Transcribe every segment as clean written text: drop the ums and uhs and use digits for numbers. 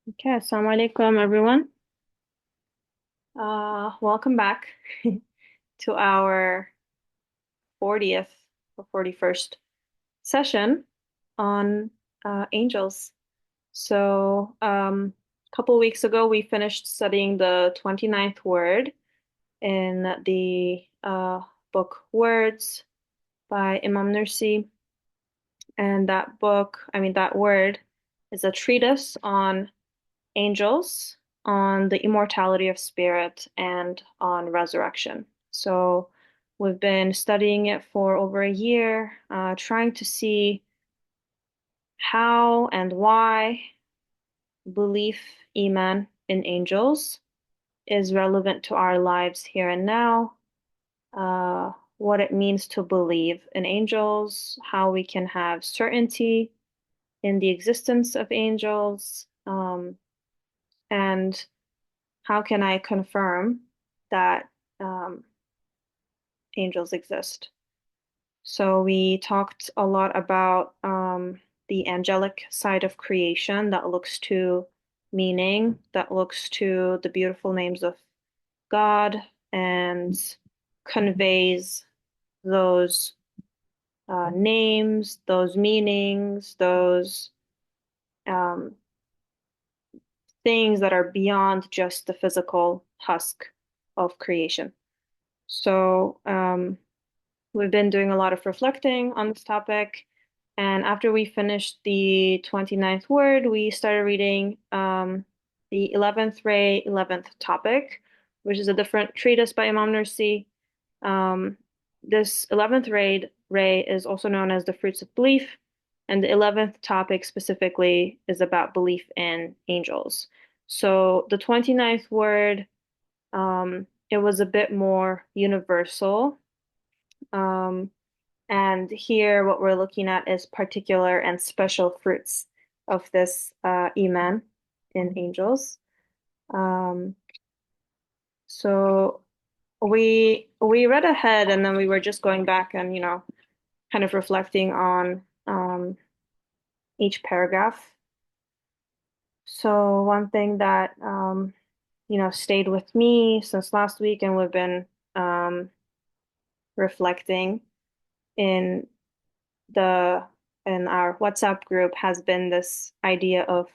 Okay, assalamu alaikum everyone. Welcome back to our 40th or 41st session on angels. A couple weeks ago we finished studying the 29th word in the book Words by Imam Nursi. And that word is a treatise on angels, on the immortality of spirit, and on resurrection. So we've been studying it for over a year, trying to see how and why belief, iman, in angels is relevant to our lives here and now, what it means to believe in angels, how we can have certainty in the existence of angels, and how can I confirm that um, angels exist? So we talked a lot about the angelic side of creation that looks to meaning, that looks to the beautiful names of God and conveys those names, those meanings, those um, things that are beyond just the physical husk of creation. So we've been doing a lot of reflecting on this topic. And after we finished the 29th word, we started reading the 11th Ray, 11th topic, which is a different treatise by Imam Nursi. Um, this 11th ray is also known as the fruits of belief. And the 11th topic specifically is about belief in angels. So the 29th word, it was a bit more universal. Um, and here, what we're looking at is particular and special fruits of this Iman in angels. Um, so we read ahead, and then we were just going back and kind of reflecting on each paragraph. So one thing that stayed with me since last week, and we've been reflecting in the in our WhatsApp group has been this idea of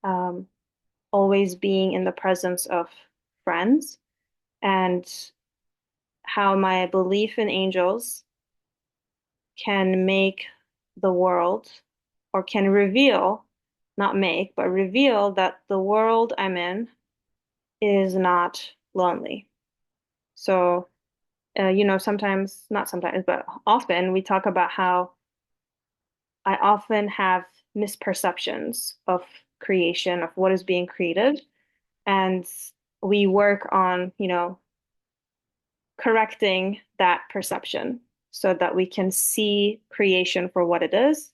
um, always being in the presence of friends and how my belief in angels can make the world or can reveal, not make, but reveal that the world I'm in is not lonely. So, sometimes, not sometimes, but often we talk about how I often have misperceptions of creation, of what is being created. And we work on, correcting that perception so that we can see creation for what it is.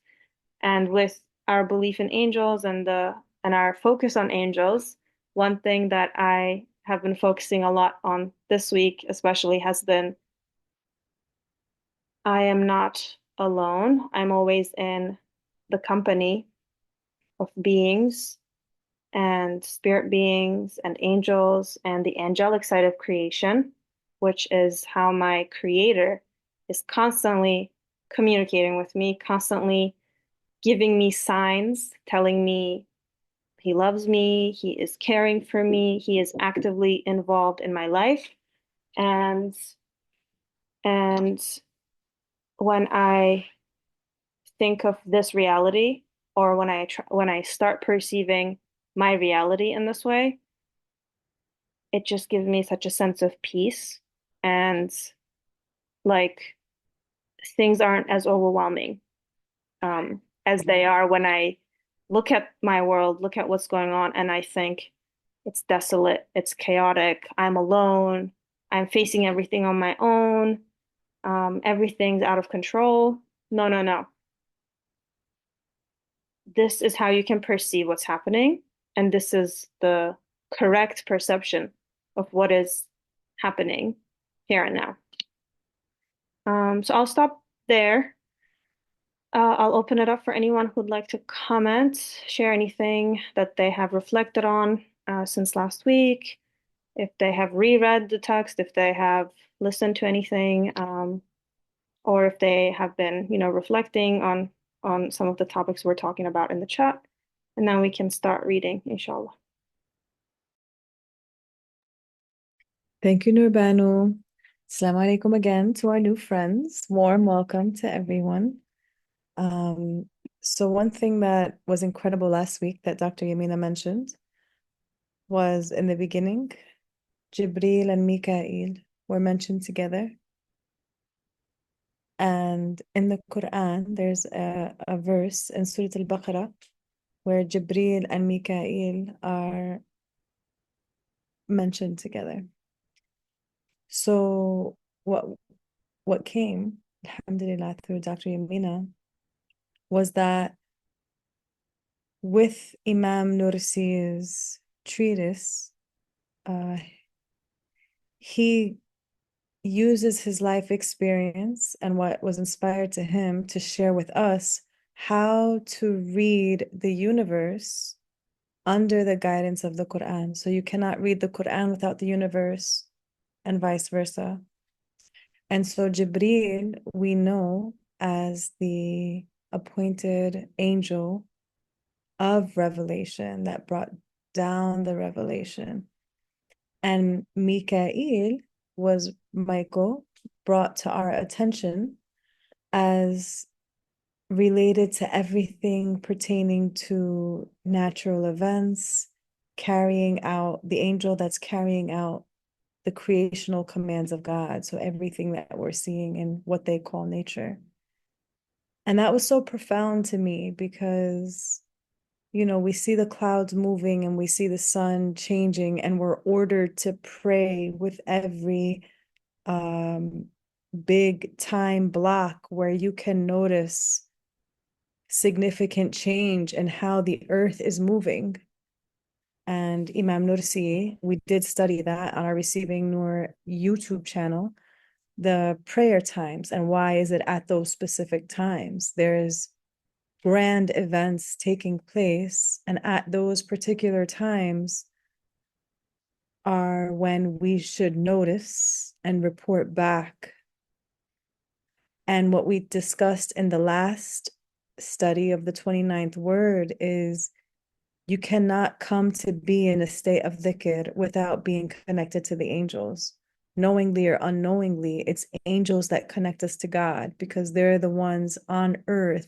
And with our belief in angels and our focus on angels, one thing that I have been focusing a lot on this week, especially, has been I am not alone. I'm always in the company of beings and spirit beings and angels and the angelic side of creation, which is how my creator is constantly communicating with me, constantly giving me signs, telling me he loves me, he is caring for me, he is actively involved in my life. And and when I think of this reality, or when I start perceiving my reality in this way, it just gives me such a sense of peace and like things aren't as overwhelming as they are when I look at my world, look at what's going on, and I think it's desolate, it's chaotic, I'm alone, I'm facing everything on my own, everything's out of control. No, no, no. This is how you can perceive what's happening, and this is the correct perception of what is happening here and now. So I'll stop there. I'll open it up for anyone who'd like to comment, share anything that they have reflected on since last week, if they have reread the text, if they have listened to anything, or if they have been, reflecting on some of the topics we're talking about in the chat, and then we can start reading, inshallah. Thank you, Nurbanu. Assalamu alaikum again to our new friends. Warm welcome to everyone. So one thing that was incredible last week that Dr. Yamina mentioned was in the beginning, Jibril and Mikael were mentioned together. And in the Quran, there's a verse in Surah Al-Baqarah where Jibril and Mikael are mentioned together. So what came, alhamdulillah, through Dr. Yamina was that with Imam Nursi's treatise, he uses his life experience and what was inspired to him to share with us how to read the universe under the guidance of the Quran. So you cannot read the Quran without the universe and vice versa. And so Jibril, we know as the appointed angel of revelation that brought down the revelation. And Mikael was Michael brought to our attention as related to everything pertaining to natural events, carrying out the angel that's carrying out the creational commands of God. So everything that we're seeing in what they call nature. And that was so profound to me because we see the clouds moving and we see the sun changing, and we're ordered to pray with every big time block where you can notice significant change in how the earth is moving. And Imam Nursi, we did study that on our Receiving Nur YouTube channel, the prayer times and why is it at those specific times. There's grand events taking place, and at those particular times are when we should notice and report back. And what we discussed in the last study of the 29th word is you cannot come to be in a state of dhikr without being connected to the angels. Knowingly or unknowingly, it's angels that connect us to God because they're the ones on earth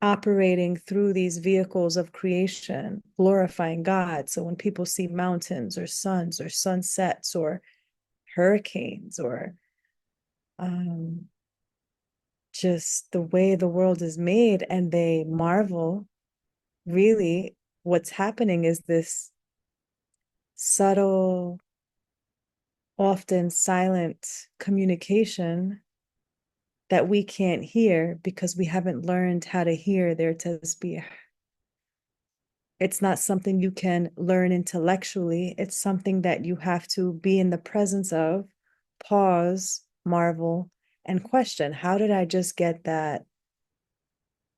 operating through these vehicles of creation, glorifying God. So when people see mountains or suns or sunsets or hurricanes or just the way the world is made, and they marvel, really what's happening is this subtle, often silent communication that we can't hear because we haven't learned how to hear their tasbih. It's not something you can learn intellectually. It's something that you have to be in the presence of, pause, marvel, and question. How did I just get that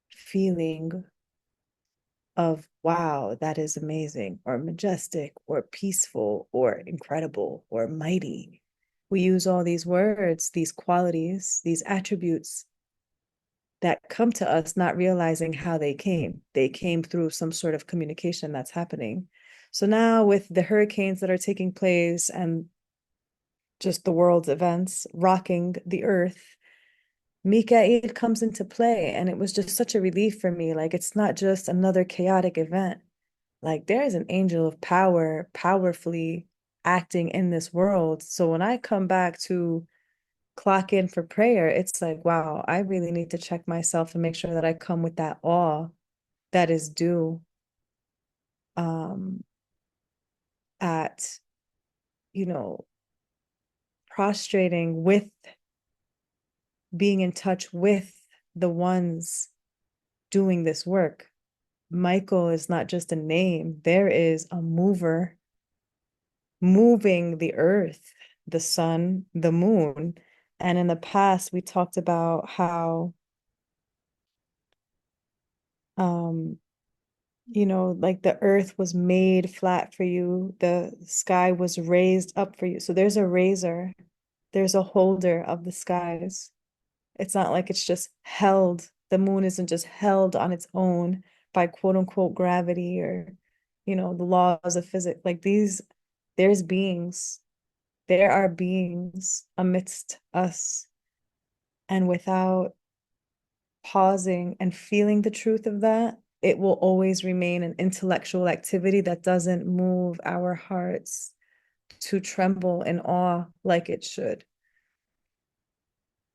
feeling of, wow, that is amazing, or majestic, or peaceful, or incredible, or mighty? We use all these words, these qualities, these attributes that come to us not realizing how they came. They came through some sort of communication that's happening. So now with the hurricanes that are taking place and just the world's events rocking the earth, Mikael comes into play. And it was just such a relief for me. Like, it's not just another chaotic event. Like, there is an angel of power powerfully acting in this world. So when I come back to clock in for prayer, it's like, wow, I really need to check myself and make sure that I come with that awe that is due at, you know, prostrating with, being in touch with the ones doing this work. Michael is not just a name, there is a mover moving the earth, the sun, the moon. And in the past, we talked about how Um, like the earth was made flat for you, the sky was raised up for you. So there's a raiser, there's a holder of the skies. It's not like it's just held. The moon isn't just held on its own by quote unquote gravity or, the laws of physics. Like there's beings, there are beings amidst us. And without pausing and feeling the truth of that, it will always remain an intellectual activity that doesn't move our hearts to tremble in awe like it should.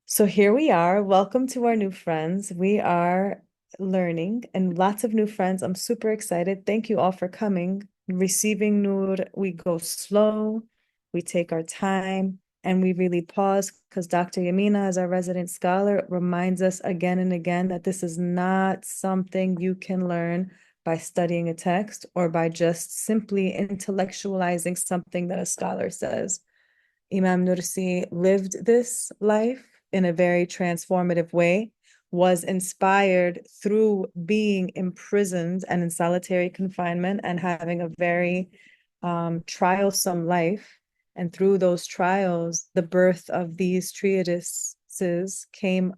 So here we are. Welcome to our new friends. We are learning and lots of new friends. I'm super excited. Thank you all for coming. Receiving Noor, we go slow, we take our time, and we really pause because Dr. Yamina, as our resident scholar, reminds us again and again that this is not something you can learn by studying a text or by just simply intellectualizing something that a scholar says. Imam Nursi lived this life in a very transformative way, was inspired through being imprisoned and in solitary confinement and having a very trialsome life. And through those trials, the birth of these treatises came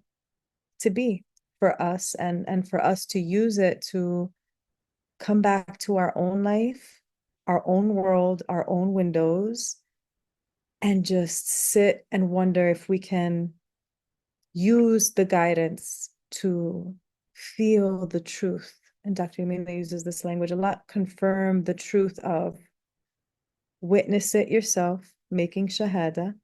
to be for us and for us to use it to come back to our own life, our own world, our own windows, and just sit and wonder if we can use the guidance to feel the truth. And Dr. Yamina uses this language a lot, confirm the truth of witness it yourself, making shahada,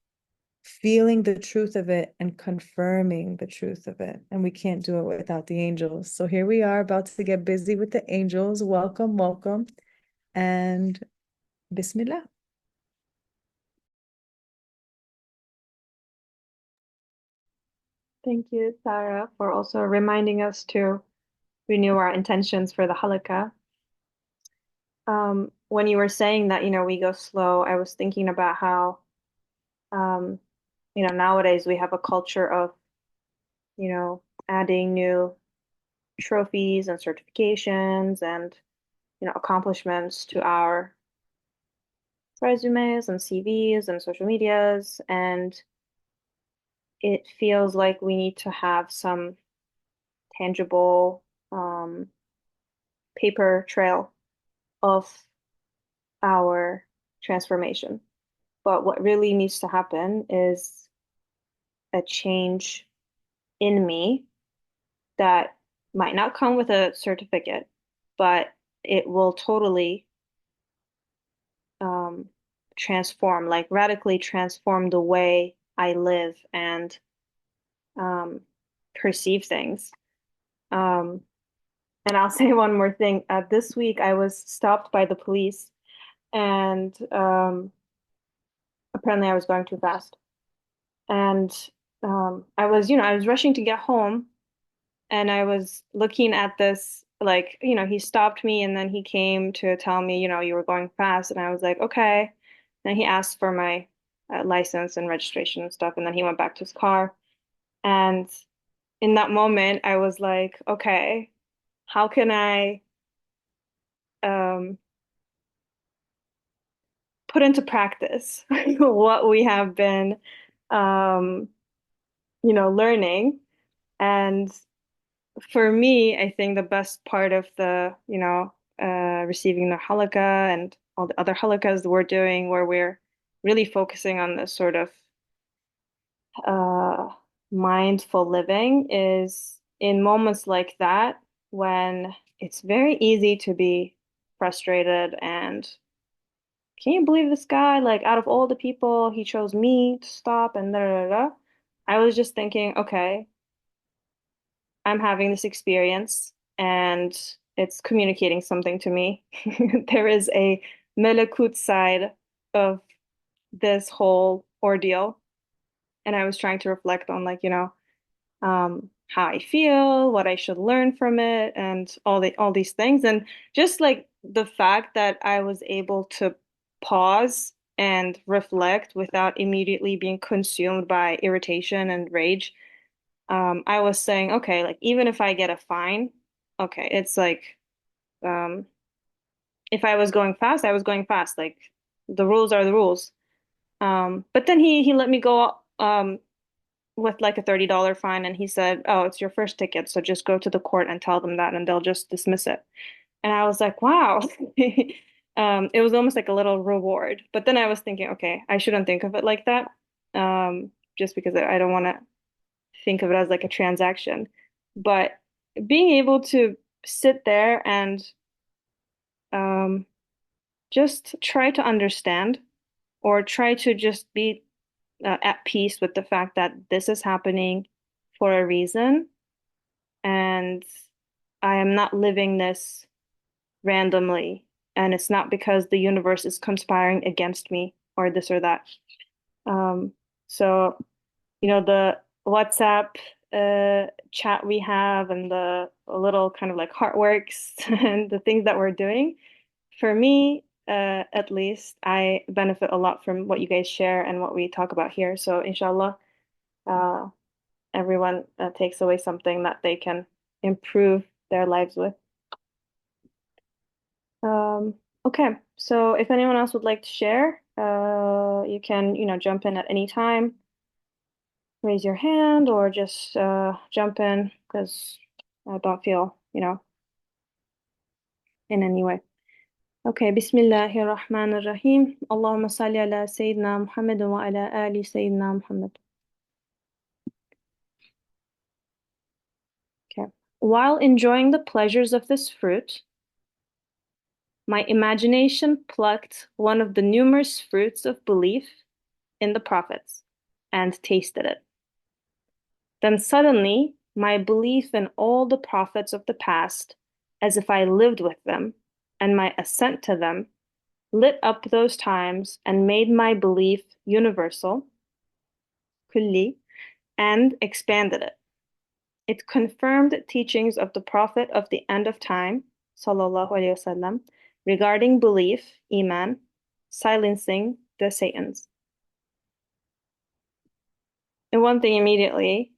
feeling the truth of it and confirming the truth of it. And we can't do it without the angels. So here we are about to get busy with the angels. Welcome, welcome. And Bismillah. Thank you, Sarah, for also reminding us to renew our intentions for the halakha. When you were saying that, we go slow, I was thinking about how, um, nowadays we have a culture of, adding new trophies and certifications and, accomplishments to our resumes and CVs and social medias. And it feels like we need to have some tangible, paper trail of our transformation. But what really needs to happen is a change in me that might not come with a certificate, but it will totally um, transform, like radically transform the way I live and um, perceive things. Um, and I'll say one more thing. This week, I was stopped by the police, and apparently, I was going too fast. And I was rushing to get home, and I was looking at this, like, he stopped me, and then he came to tell me, you were going fast, and I was like, okay. Then he asked for my license and registration and stuff, and then he went back to his car. And in that moment, I was like, okay, how can I um, put into practice what we have been, um, learning? And for me, I think the best part of the, receiving the halakha and all the other halakhas that we're doing, where we're really focusing on this sort of uh, mindful living, is in moments like that when it's very easy to be frustrated and can you believe this guy? Like, out of all the people, he chose me to stop and da da da. Da. I was just thinking, okay, I'm having this experience and it's communicating something to me. There is a Melekut side of this whole ordeal. And I was trying to reflect on, like, how I feel, what I should learn from it, and all these things. And just like the fact that I was able to pause and reflect without immediately being consumed by irritation and rage. I was saying, okay, like even if I get a fine, okay, it's like um if I was going fast, I was going fast. Like the rules are the rules. But then he let me go with like a $30 fine, and he said, "Oh, it's your first ticket, so just go to the court and tell them that and they'll just dismiss it." And I was like, "Wow." It was almost like a little reward. But then I was thinking, okay, I shouldn't think of it like that. Just because I don't want to think of it as like a transaction. But being able to sit there and um just try to understand or try to just be at peace with the fact that this is happening for a reason and I am not living this randomly. And it's not because the universe is conspiring against me or this or that. Um, so, the WhatsApp chat we have and the little kind of like heartworks and the things that we're doing, for me, at least, I benefit a lot from what you guys share and what we talk about here. So, inshallah, uh, everyone takes away something that they can improve their lives with. Okay, so if anyone else would like to share, you can, jump in at any time, raise your hand, or just jump in because I don't feel, in any way. Okay, Bismillahir Rahmanir Rahim. Allahumma salli ala Sayyidina Muhammad wa ala ali Sayyidina Muhammad. Okay. While enjoying the pleasures of this fruit, my imagination plucked one of the numerous fruits of belief in the prophets and tasted it. Then suddenly, my belief in all the prophets of the past, as if I lived with them, and my assent to them, lit up those times and made my belief universal, kulli, and expanded it. It confirmed teachings of the Prophet of the end of time, sallallahu alaihi wasallam, regarding belief, iman, silencing the Satans. And one thing immediately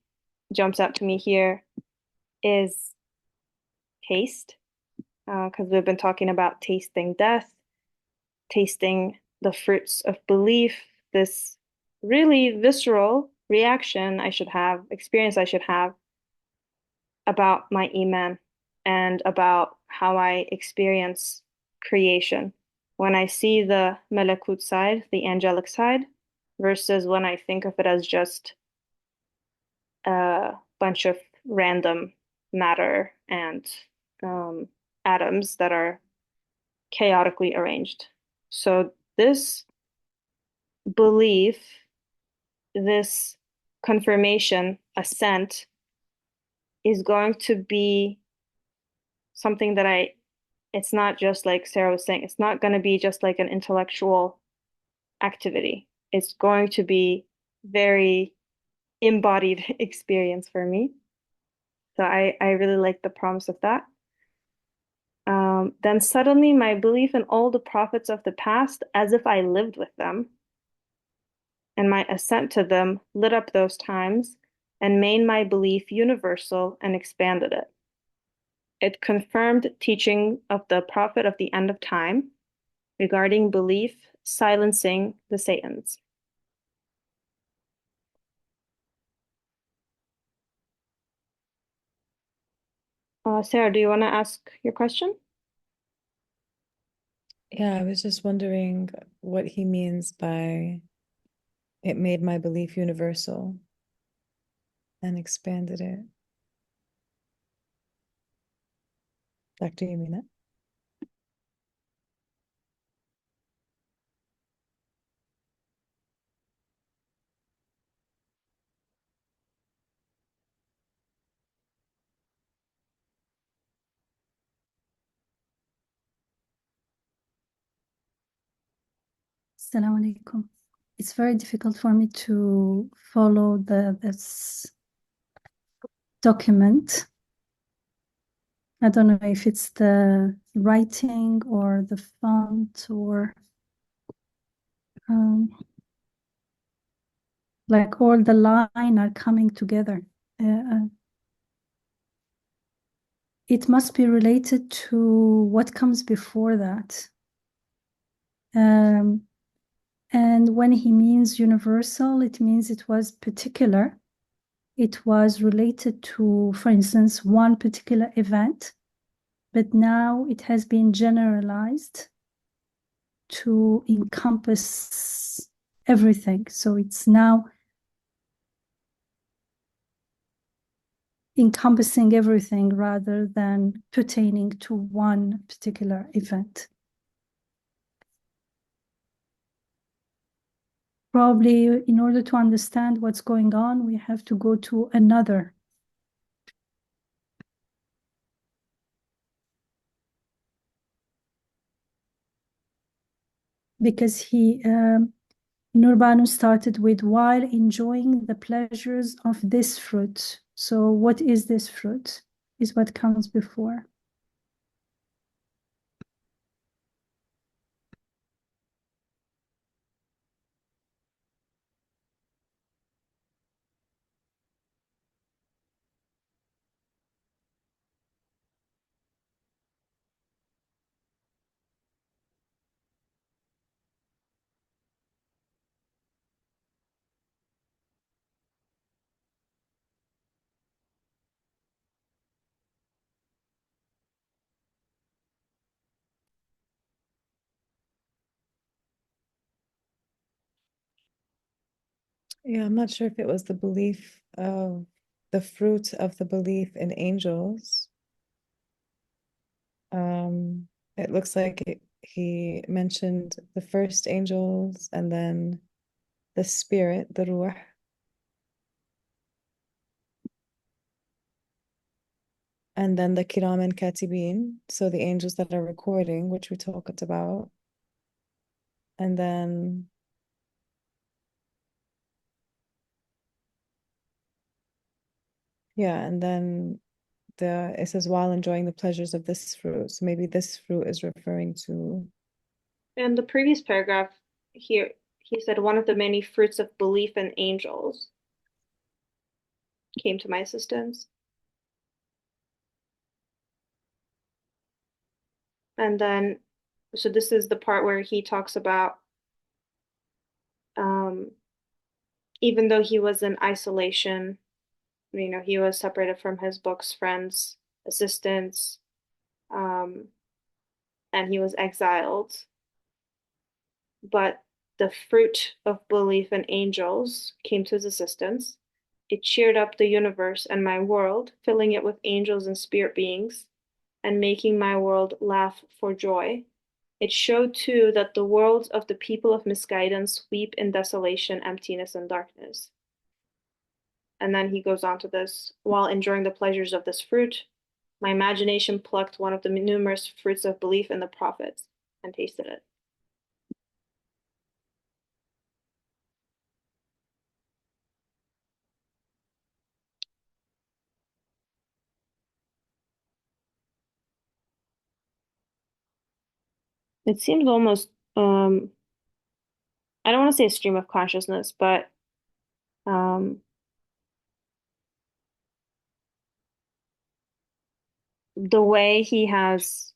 jumps out to me here is taste, because we've been talking about tasting death, tasting the fruits of belief, this really visceral reaction I should have, experience I should have about my iman and about how I experience creation. When I see the malakut side, the angelic side, versus when I think of it as just a bunch of random matter and um, atoms that are chaotically arranged. So this belief, this confirmation, assent is going to be something that it's not just like Sarah was saying, it's not going to be just like an intellectual activity. It's going to be very embodied experience for me. So I really like the promise of that. Then suddenly my belief in all the prophets of the past, as if I lived with them, and my assent to them lit up those times and made my belief universal and expanded it. It confirmed teaching of the prophet of the end of time regarding belief silencing the Satans. Sarah, do you want to ask your question? Yeah, I was just wondering what he means by it made my belief universal and expanded it. Dr. Yamina? Assalamu alaikum. It's very difficult for me to follow this document. I don't know if it's the writing or the font or like all the line are coming together. it must be related to what comes before that. And when he means universal, it means it was particular. It was related to, for instance, one particular event, but now it has been generalized to encompass everything. So it's now encompassing everything rather than pertaining to one particular event. Probably in order to understand what's going on, we have to go to another. Because Nurbanu started with while enjoying the pleasures of this fruit. So what is this fruit? Is what comes before. Yeah, I'm not sure if it was the belief of the fruit of the belief in angels. It looks like he mentioned the first angels and then the spirit, the ruh. And then the kiram and katibin, so the angels that are recording, which we talked about. And then yeah, and then it says while enjoying the pleasures of this fruit. So maybe this fruit is referring to. In the previous paragraph here, he said one of the many fruits of belief in angels came to my assistance. And then, so this is the part where he talks about even though he was in isolation, he was separated from his books, friends, assistants, and he was exiled. But the fruit of belief in angels came to his assistance. It cheered up the universe and my world, filling it with angels and spirit beings, and making my world laugh for joy. It showed too that the worlds of the people of misguidance weep in desolation, emptiness, and darkness. And then he goes on to this, while enjoying the pleasures of this fruit, my imagination plucked one of the numerous fruits of belief in the prophets and tasted it. It seems almost, I don't want to say a stream of consciousness, but the way he has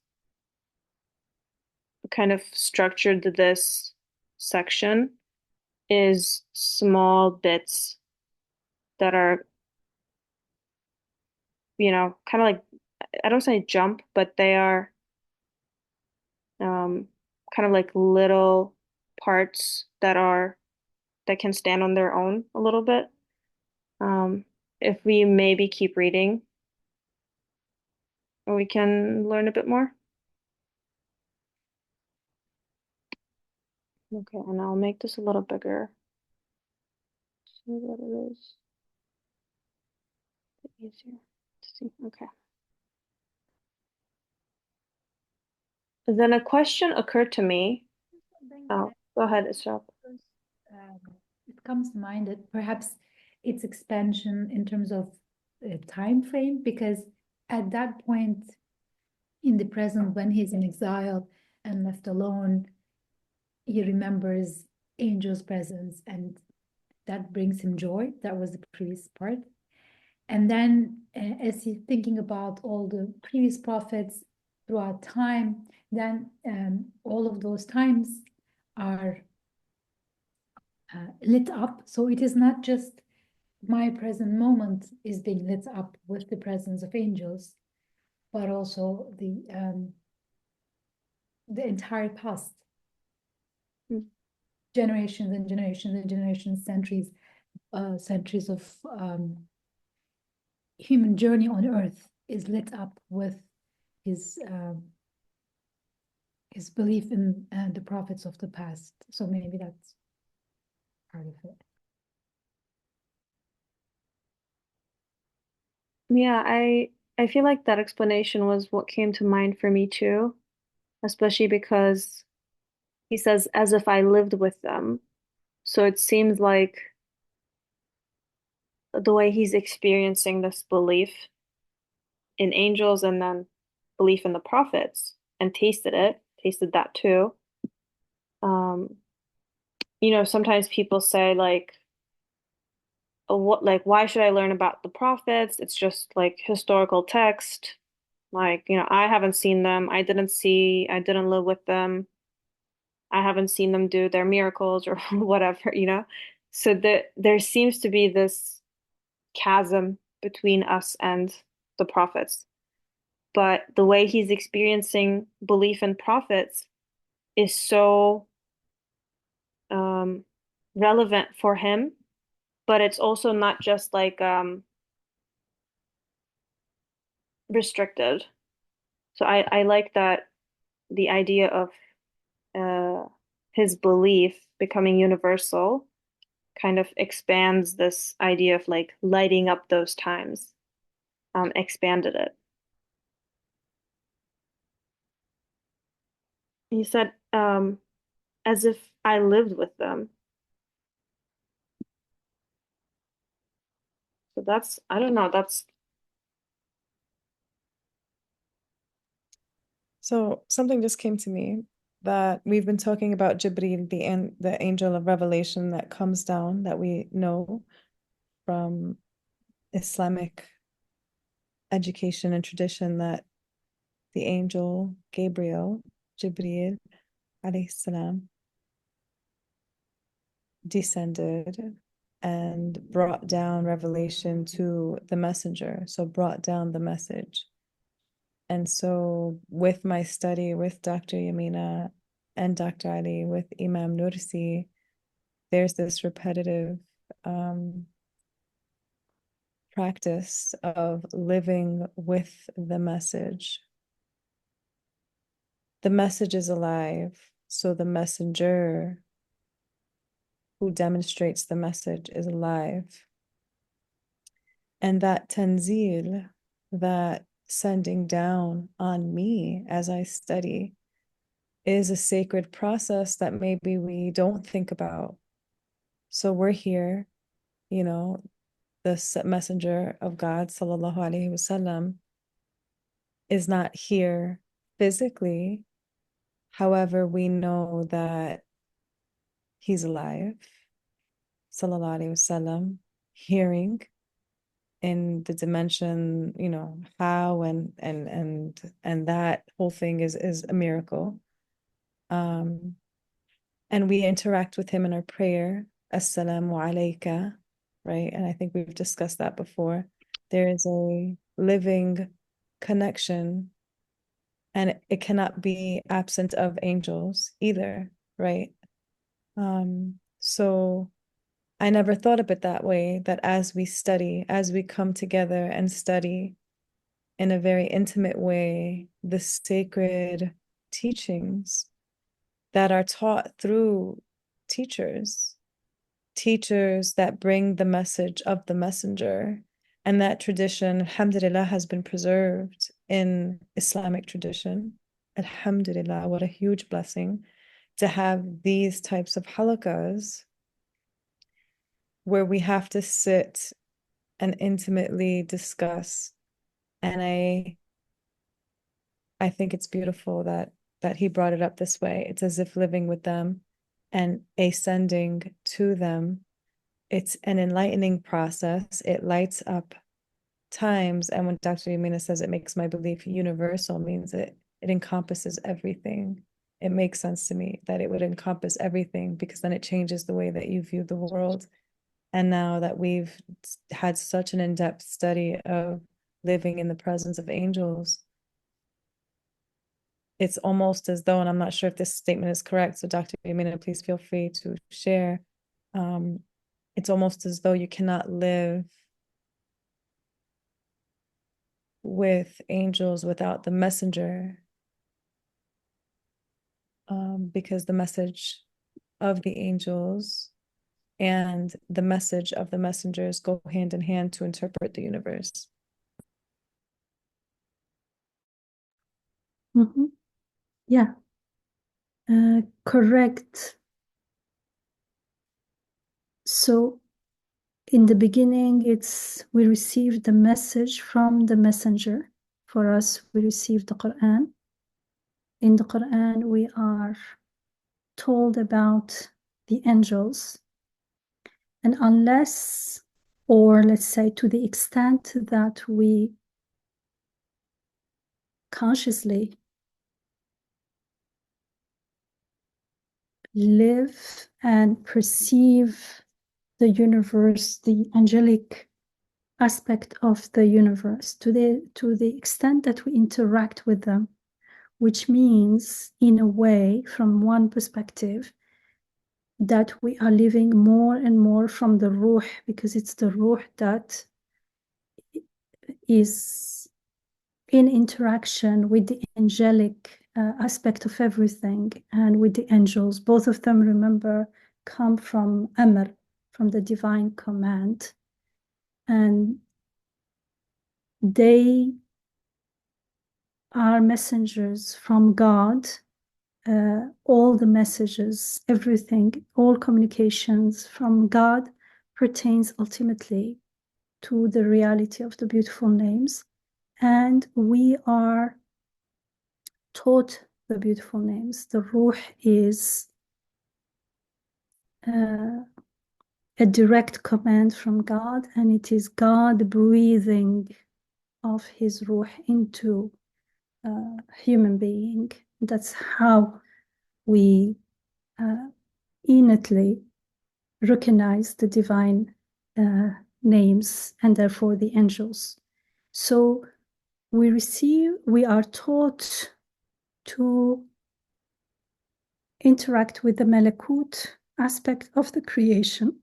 kind of structured this section is small bits that are, kind of like, I don't say jump, but they are kind of like little parts that can stand on their own a little bit. If we maybe keep reading, we can learn a bit more. Okay, and I'll make this a little bigger so that it is a bit easier to see. Okay. Then a question occurred to me. Oh, go ahead, Ishraq. It comes to mind that perhaps its expansion in terms of time frame, because at that point in the present, when he's in exile and left alone, he remembers angels' presence and that brings him joy. That was the previous part. And then as he's thinking about all the previous prophets throughout time, then all of those times are lit up. So it is not just my present moment is being lit up with the presence of angels, but also the entire past, Mm. generations and generations and generations, centuries of human journey on earth is lit up with his belief in the prophets of the past. So maybe that's part of it. Yeah, I feel like that explanation was what came to mind for me too, especially because he says as if I lived with them. So it seems like the way he's experiencing this belief in angels and then belief in the prophets and tasted that too. Um, sometimes people say like, oh, why should I learn about the prophets? It's just like historical text. Like, I haven't seen them. I didn't live with them. I haven't seen them do their miracles or whatever. So there seems to be this chasm between us and the prophets. But the way he's experiencing belief in prophets is so um, relevant for him, but it's also not just like restricted. So I like that the idea of uh, his belief becoming universal kind of expands this idea of like lighting up those times, expanded it. He said, as if I lived with them. So I don't know, So something just came to me that we've been talking about Jibreel, the angel of revelation that comes down that we know from Islamic education and tradition, that the angel Gabriel, Jibreel alayhi salam, descended and brought down revelation to the messenger, so brought down the message. And so with my study with Dr. Yamina and Dr. Ali, with Imam Nursi, there's this repetitive practice of living with the message. The message is alive, so the messenger who demonstrates the message is alive. And that tanzil, that sending down on me as I study, is a sacred process that maybe we don't think about. So we're here, the messenger of God, sallallahu alaihi wasallam, is not here physically. However, we know that he's alive, sallallahu alaihi wasallam, hearing in the dimension, how and that whole thing is a miracle. And we interact with him in our prayer, assalamu alayka, right? And I think we've discussed that before. There is a living connection, and it cannot be absent of angels either, right? So I never thought of it that way, that as we study, as we come together and study in a very intimate way, the sacred teachings that are taught through teachers that bring the message of the messenger. And that tradition, alhamdulillah, has been preserved in Islamic tradition. Alhamdulillah, what a huge blessing to have these types of halakas where we have to sit and intimately discuss. And I think it's beautiful that he brought it up this way. It's as if living with them and ascending to them. It's an enlightening process. It lights up times, and when Dr. Yamina says it makes my belief universal, means it encompasses everything. It makes sense to me that it would encompass everything, because then it changes the way that you view the world. And now that we've had such an in-depth study of living in the presence of angels, it's almost as though, and I'm not sure if this statement is correct, so Dr. Yamina, please feel free to share. It's almost as though you cannot live with angels without the messenger, because the message of the angels and the message of the messengers go hand in hand to interpret the universe. Yeah, correct. So in the beginning, we received the message from the messenger. For us, we received the Quran. In the Quran, we are told about the angels. And unless, or let's say to the extent that we consciously live and perceive the universe, the angelic aspect of the universe, to the extent that we interact with them, which means, in a way, from one perspective, that we are living more and more from the ruh, because it's the ruh that is in interaction with the angelic aspect of everything and with the angels. Both of them, remember, come from Amr, from the divine command. And they are messengers from God. All the messages, everything, all communications from God pertains ultimately to the reality of the beautiful names. And we are taught the beautiful names. The Ruh is a direct command from God, and it is God breathing of his Ruh into a human being. That's how we innately recognize the divine names and therefore the angels. So we are taught to interact with the Malakut aspect of the creation.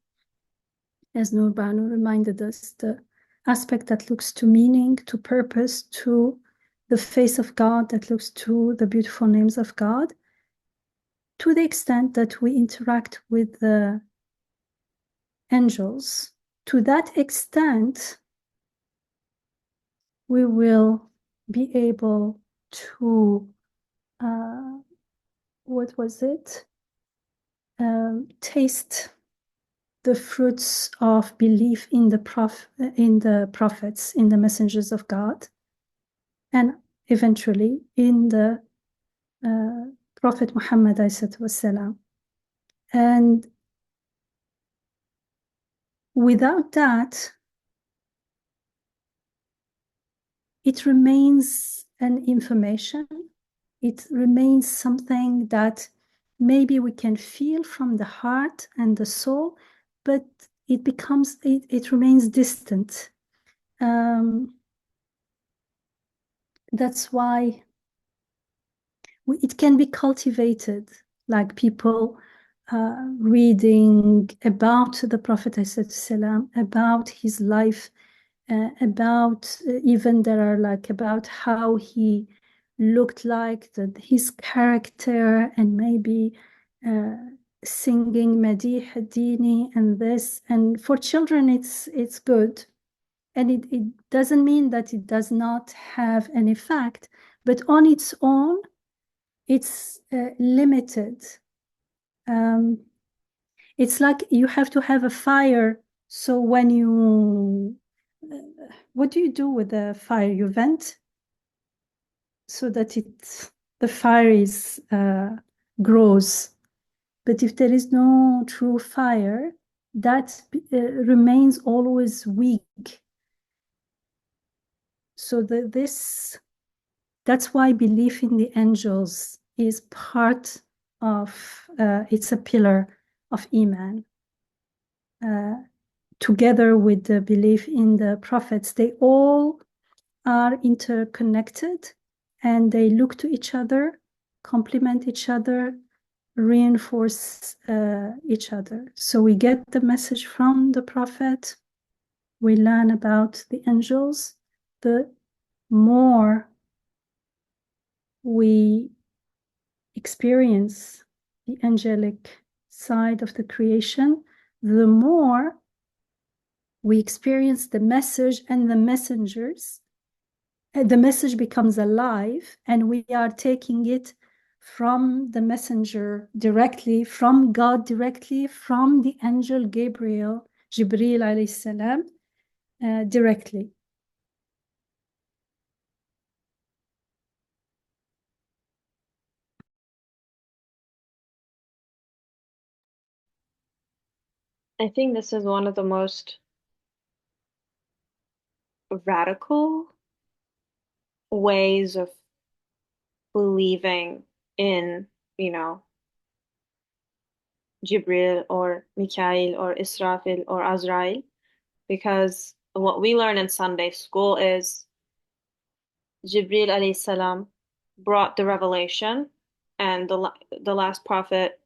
As Nur Banu reminded us, the aspect that looks to meaning, to purpose, to the face of God, that looks to the beautiful names of God, to the extent that we interact with the angels. To that extent, we will be able to, taste the fruits of belief in the prophets, in the messengers of God, and eventually in the Prophet Muhammad ﷺ. And without that, it remains an information. It remains something that maybe we can feel from the heart and the soul, but it remains distant. That's why it can be cultivated, like people reading about the Prophet ﷺ, about his life, about even there are like about how he looked like, his character, and maybe singing Madih Dini and this. And for children, it's good. And it doesn't mean that it does not have an effect, but on its own, it's limited. It's like you have to have a fire. So when you, what do you do with the fire? You vent so that the fire grows. But if there is no true fire, that remains always weak. So that's why belief in the angels is part of, it's a pillar of Iman. Together with the belief in the prophets, they all are interconnected and they look to each other, complement each other, reinforce each other. So we get the message from the prophet, we learn about the angels, the more we experience the angelic side of the creation, the more we experience the message and the messengers. The message becomes alive, and we are taking it from the messenger directly, from God directly, from the angel Jibril alayhi salam, directly. I think this is one of the most radical ways of believing in, you know, Jibril or Mikael or Israfil or Azrael, because what we learn in Sunday school is Jibril alayhi salam brought the revelation, and the last prophet,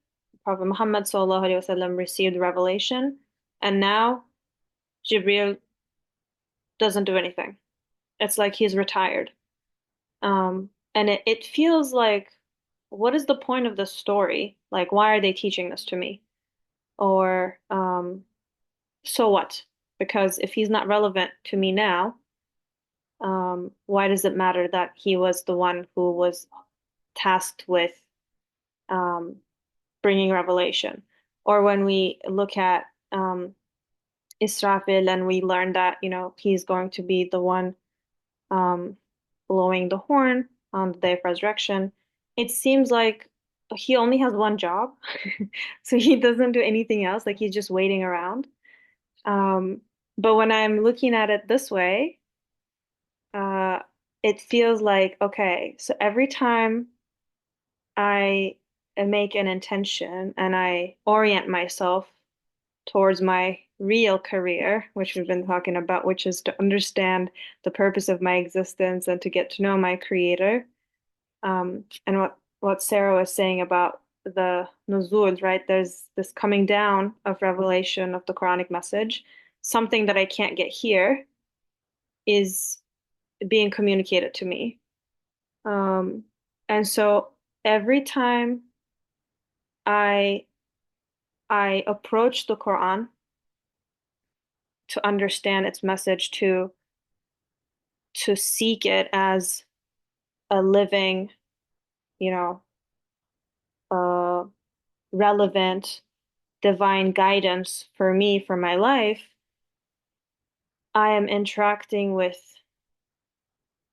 Prophet Muhammad sallallahu alaihi wasallam, received revelation, and now Jibril doesn't do anything. It's like he's retired. And it feels like, what is the point of this story? Like, why are they teaching this to me? Or, so what? Because if he's not relevant to me now, why does it matter that he was the one who was tasked with um, bringing revelation? Or when we look at Israfil and we learn that, you know, he's going to be the one um, blowing the horn on the day of resurrection, it seems like he only has one job. So he doesn't do anything else, like he's just waiting around. Um, but when I'm looking at it this way, uh, it feels like, okay, so every time I make an intention and I orient myself towards my real career, which we've been talking about, which is to understand the purpose of my existence and to get to know my creator. And what Sarah was saying about the nuzul, right? There's this coming down of revelation of the Quranic message. Something that I can't get here is being communicated to me. Um, and so every time I I approach the Quran to understand its message, to seek it as a living, you know, uh, relevant divine guidance for me for my life, I am interacting with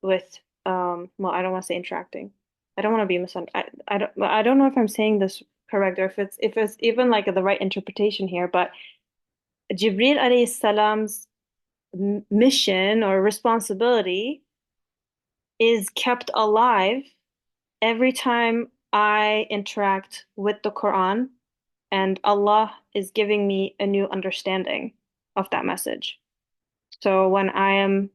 well, I don't want to say interacting. I don't want to be misunderstood. I don't know if I'm saying this correct or if it's even like the right interpretation here, but Jibril alayhi salam's mission or responsibility is kept alive every time I interact with the Quran, and Allah is giving me a new understanding of that message. So when I am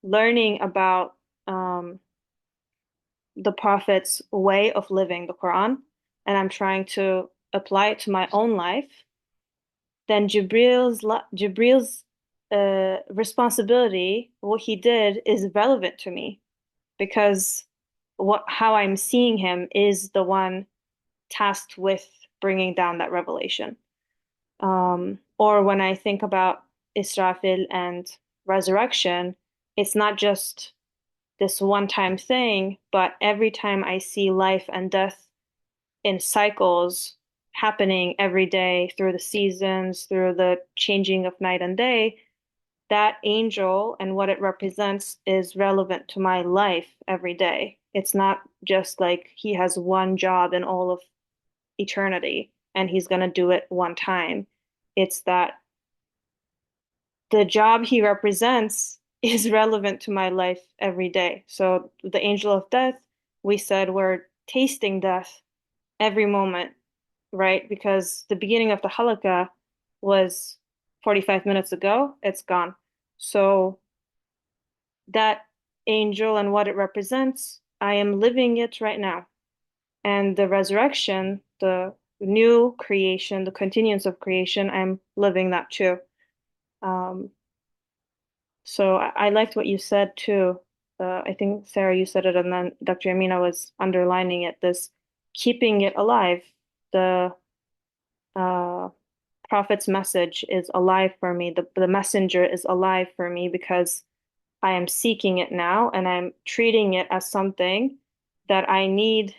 learning about the Prophet's way of living the Quran, and I'm trying to apply it to my own life, then Jibril's responsibility, what he did, is relevant to me because how I'm seeing him is the one tasked with bringing down that revelation. Or when I think about Israfil and resurrection, it's not just this one-time thing, but every time I see life and death in cycles happening every day through the seasons, through the changing of night and day, that angel and what it represents is relevant to my life every day. It's not just like he has one job in all of eternity and he's going to do it one time. It's that the job he represents is relevant to my life every day. So the angel of death, we said we're tasting death every moment, right? Because the beginning of the halakha was 45 minutes ago, it's gone. So that angel and what it represents, I am living it right now. And the resurrection, the new creation, the continuance of creation, I'm living that too. Um, so I liked what you said too. I think Sarah, you said it, and then Dr. Amina was underlining it, this keeping it alive. The uh, prophet's message is alive for me. The messenger is alive for me because I am seeking it now and I'm treating it as something that I need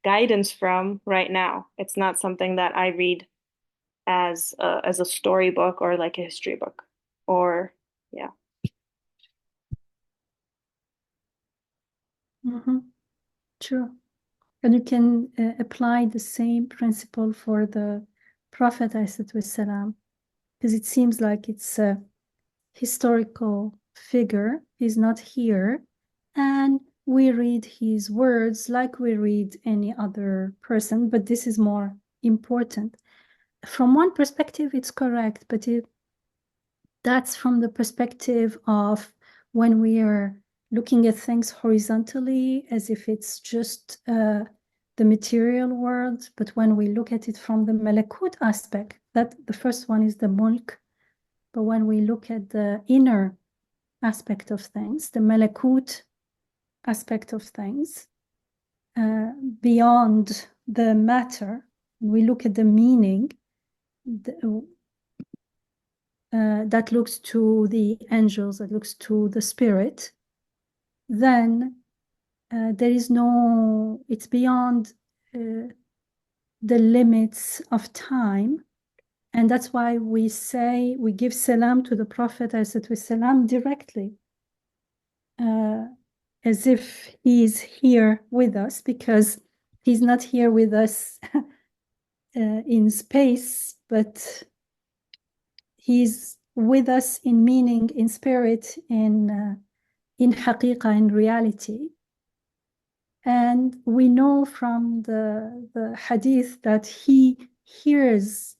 guidance from right now. It's not something that I read as a storybook or like a history book or yeah. True. And you can apply the same principle for the Prophet ﷺ, because it seems like it's a historical figure. He's not here, and we read his words like we read any other person, but this is more important. From one perspective, it's correct, but that's from the perspective of when we are looking at things horizontally as if it's just the material world. But when we look at it from the malakut aspect, that the first one is the mulk. But when we look at the inner aspect of things, the malakut aspect of things, beyond the matter, we look at the meaning, that looks to the angels, that looks to the spirit, then there is no, it's beyond the limits of time. And that's why we say, we give salam to the Prophet ﷺ directly, as if he's here with us, because he's not here with us in space, but he's with us in meaning, in spirit, in haqiqah, in reality. And we know from the hadith that he hears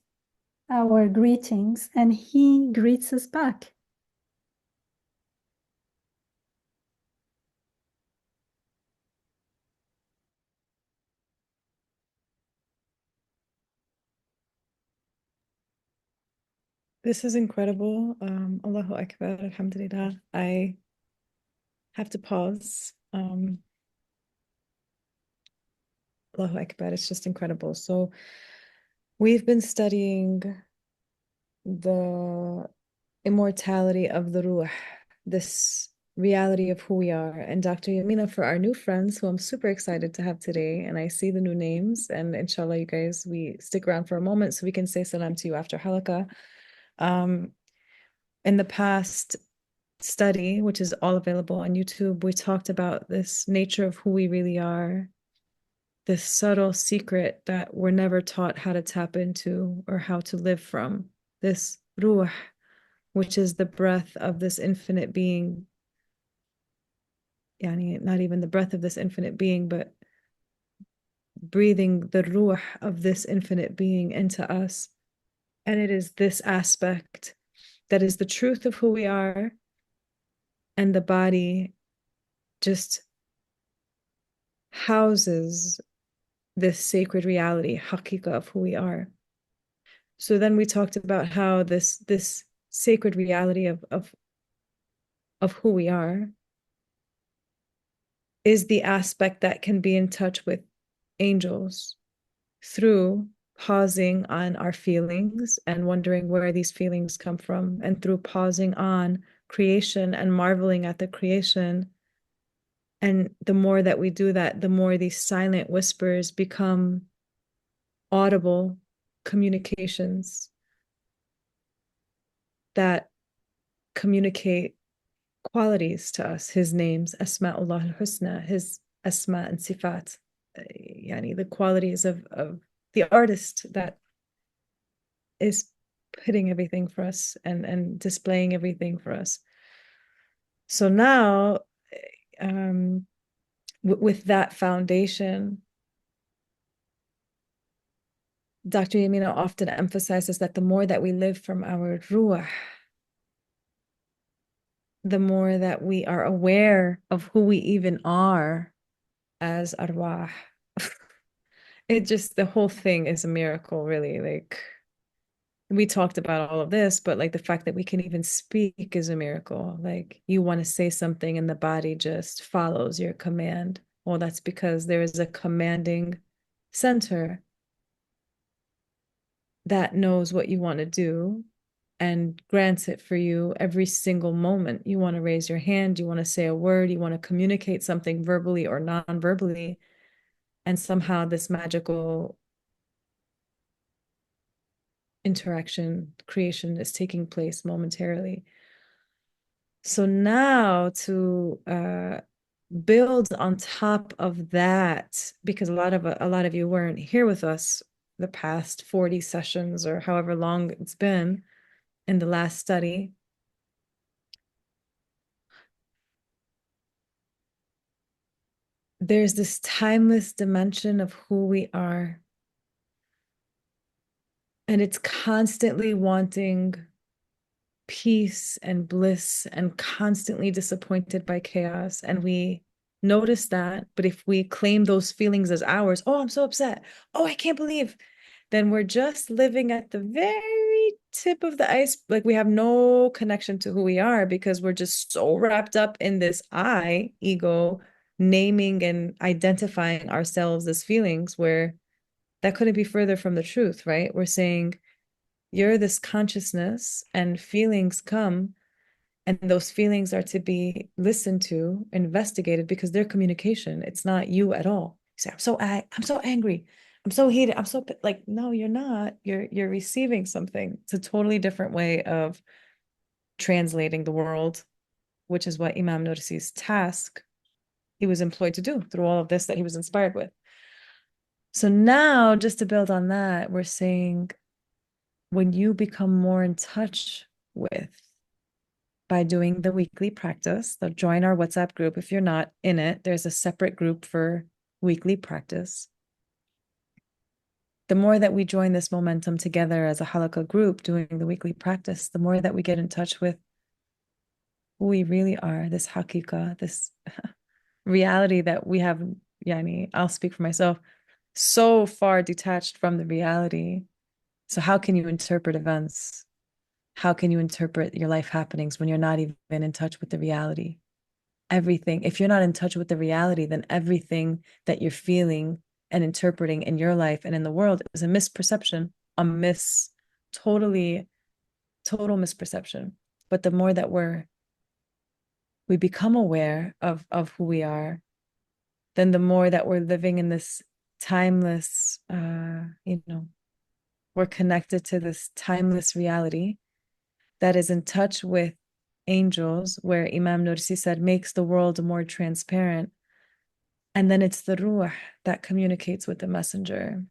our greetings and he greets us back. This is incredible. Allahu Akbar, Alhamdulillah. I have to pause. Allahu Akbar, it's just incredible. So we've been studying the immortality of the ruh, this reality of who we are. And Dr. Yamina, for our new friends who I'm super excited to have today, and I see the new names, and inshallah, you guys, we stick around for a moment so we can say salam to you after halaqah. In the past study, which is all available on YouTube, we talked about this nature of who we really are, this subtle secret that we're never taught how to tap into or how to live from, this ruh, which is the breath of this infinite being. Yani, not even the breath of this infinite being, but breathing the ruh of this infinite being into us. And it is this aspect that is the truth of who we are, and the body just houses this sacred reality, haqiqah, of who we are. So then we talked about how this sacred reality of who we are is the aspect that can be in touch with angels through pausing on our feelings and wondering where these feelings come from, and through pausing on creation and marveling at the creation. And the more that we do that, the more these silent whispers become audible communications that communicate qualities to us, his names, Asma'ullah al-Husna, his Asma and Sifat, yani the qualities of the artist that is putting everything for us and displaying everything for us. So now, with that foundation, Dr. Yamina often emphasizes that the more that we live from our ruh, the more that we are aware of who we even are as arwah. It just, the whole thing is a miracle, really. Like, we talked about all of this, but like the fact that we can even speak is a miracle. Like, you want to say something and the body just follows your command. Well, that's because there is a commanding center that knows what you want to do and grants it for you every single moment. You want to raise your hand, you want to say a word, you want to communicate something verbally or non-verbally, and somehow this magical interaction, creation is taking place momentarily. So now to build on top of that, because a lot of you weren't here with us the past 40 sessions or however long it's been in the last study. There's this timeless dimension of who we are. And it's constantly wanting peace and bliss and constantly disappointed by chaos. And we notice that. But if we claim those feelings as ours, oh, I'm so upset. Oh, I can't believe, then we're just living at the very tip of the ice. Like, we have no connection to who we are because we're just so wrapped up in this I, ego, naming and identifying ourselves as feelings, where that couldn't be further from the truth, right? We're saying, you're this consciousness and feelings come, and those feelings are to be listened to, investigated, because they're communication. It's not you at all. You say, I'm so angry. I'm so heated. I'm so like, no, you're not. You're receiving something. It's a totally different way of translating the world, which is what Imam Nursi's task he was employed to do through all of this that he was inspired with. So now, just to build on that, we're saying, when you become more in touch with, by doing the weekly practice, they'll join our WhatsApp group. If you're not in it, there's a separate group for weekly practice. The more that we join this momentum together as a halakha group doing the weekly practice, the more that we get in touch with who we really are, this hakika, this reality that we have, yani, I'll speak for myself, so far detached from the reality. So how can you interpret events? How can you interpret your life happenings when you're not even in touch with the reality? Everything, if you're not in touch with the reality, then everything that you're feeling and interpreting in your life and in the world is a misperception, total misperception. But the more that we become aware of who we are, then the more that we're living in this timeless, we're connected to this timeless reality that is in touch with angels, where Imam Nursi said makes the world more transparent. And then it's the ruh that communicates with the messenger.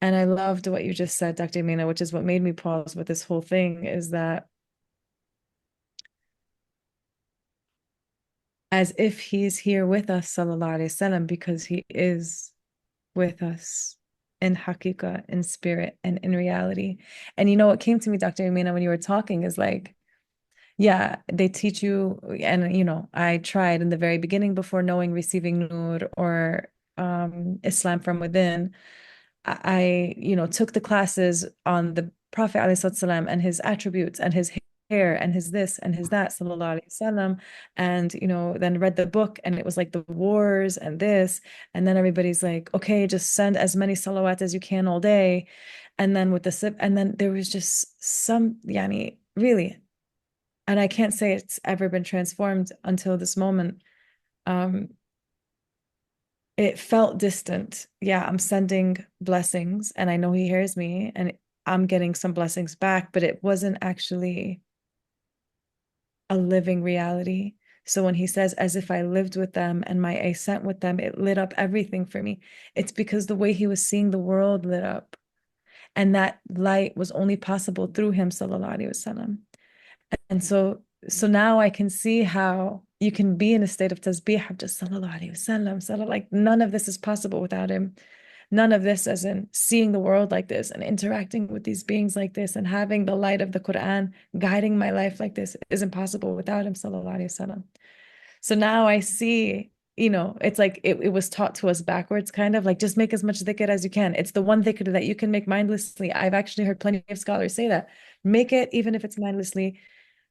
And I loved what you just said, Dr. Amina, which is what made me pause with this whole thing, is that as if he's here with us, sallallahu alaihi wasallam, because he is with us in hakika, in spirit, and in reality. And you know what came to me, Dr. Amina, when you were talking is like, yeah, they teach you, and I tried in the very beginning before knowing receiving Nur or Islam from within. I took the classes on the Prophet ﷺ and his attributes and his hair and his this and his that, sallallahu alaihi wasallam, and then read the book, and it was like the wars and this, and then everybody's like, okay, just send as many salawat as you can all day, and then with the sip, and then there was just some, yani, really. And I can't say it's ever been transformed until this moment. It felt distant. Yeah, I'm sending blessings and I know he hears me and I'm getting some blessings back, but it wasn't actually a living reality. So when he says, as if I lived with them and my ascent with them, it lit up everything for me. It's because the way he was seeing the world lit up. And that light was only possible through him, sallallahu alaihi wasallam. And so So now I can see how you can be in a state of tasbih of just sallallahu alaihi wasallam, like none of this is possible without him. None of this, as in seeing the world like this and interacting with these beings like this and having the light of the Quran guiding my life like this is impossible without him, sallallahu alaihi wasallam. So now I see, it's like it was taught to us backwards, kind of like just make as much dhikr as you can. It's the one dhikr that you can make mindlessly. I've actually heard plenty of scholars say that. Make it even if it's mindlessly.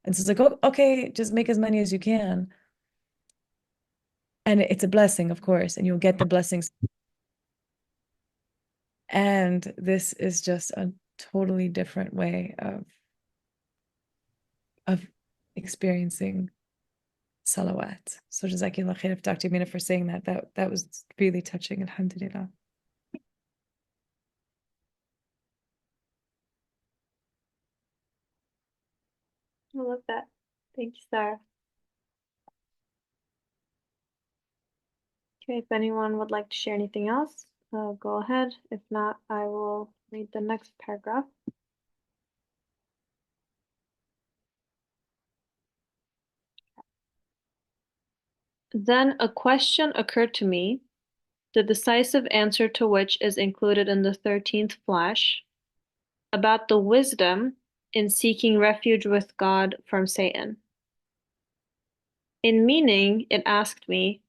And so it's like, oh, okay, just make as many as you can. And it's a blessing, of course, and you'll get the blessings. And this is just a totally different way of experiencing salawat. So Jazakallah khair, Dr. Mina, for saying that. That was really touching, alhamdulillah. I love that. Thank you, Sarah. Okay, if anyone would like to share anything else, go ahead. If not, I will read the next paragraph. Then a question occurred to me, the decisive answer to which is included in the 13th flash, about the wisdom in seeking refuge with God from Satan. In meaning, it asked me,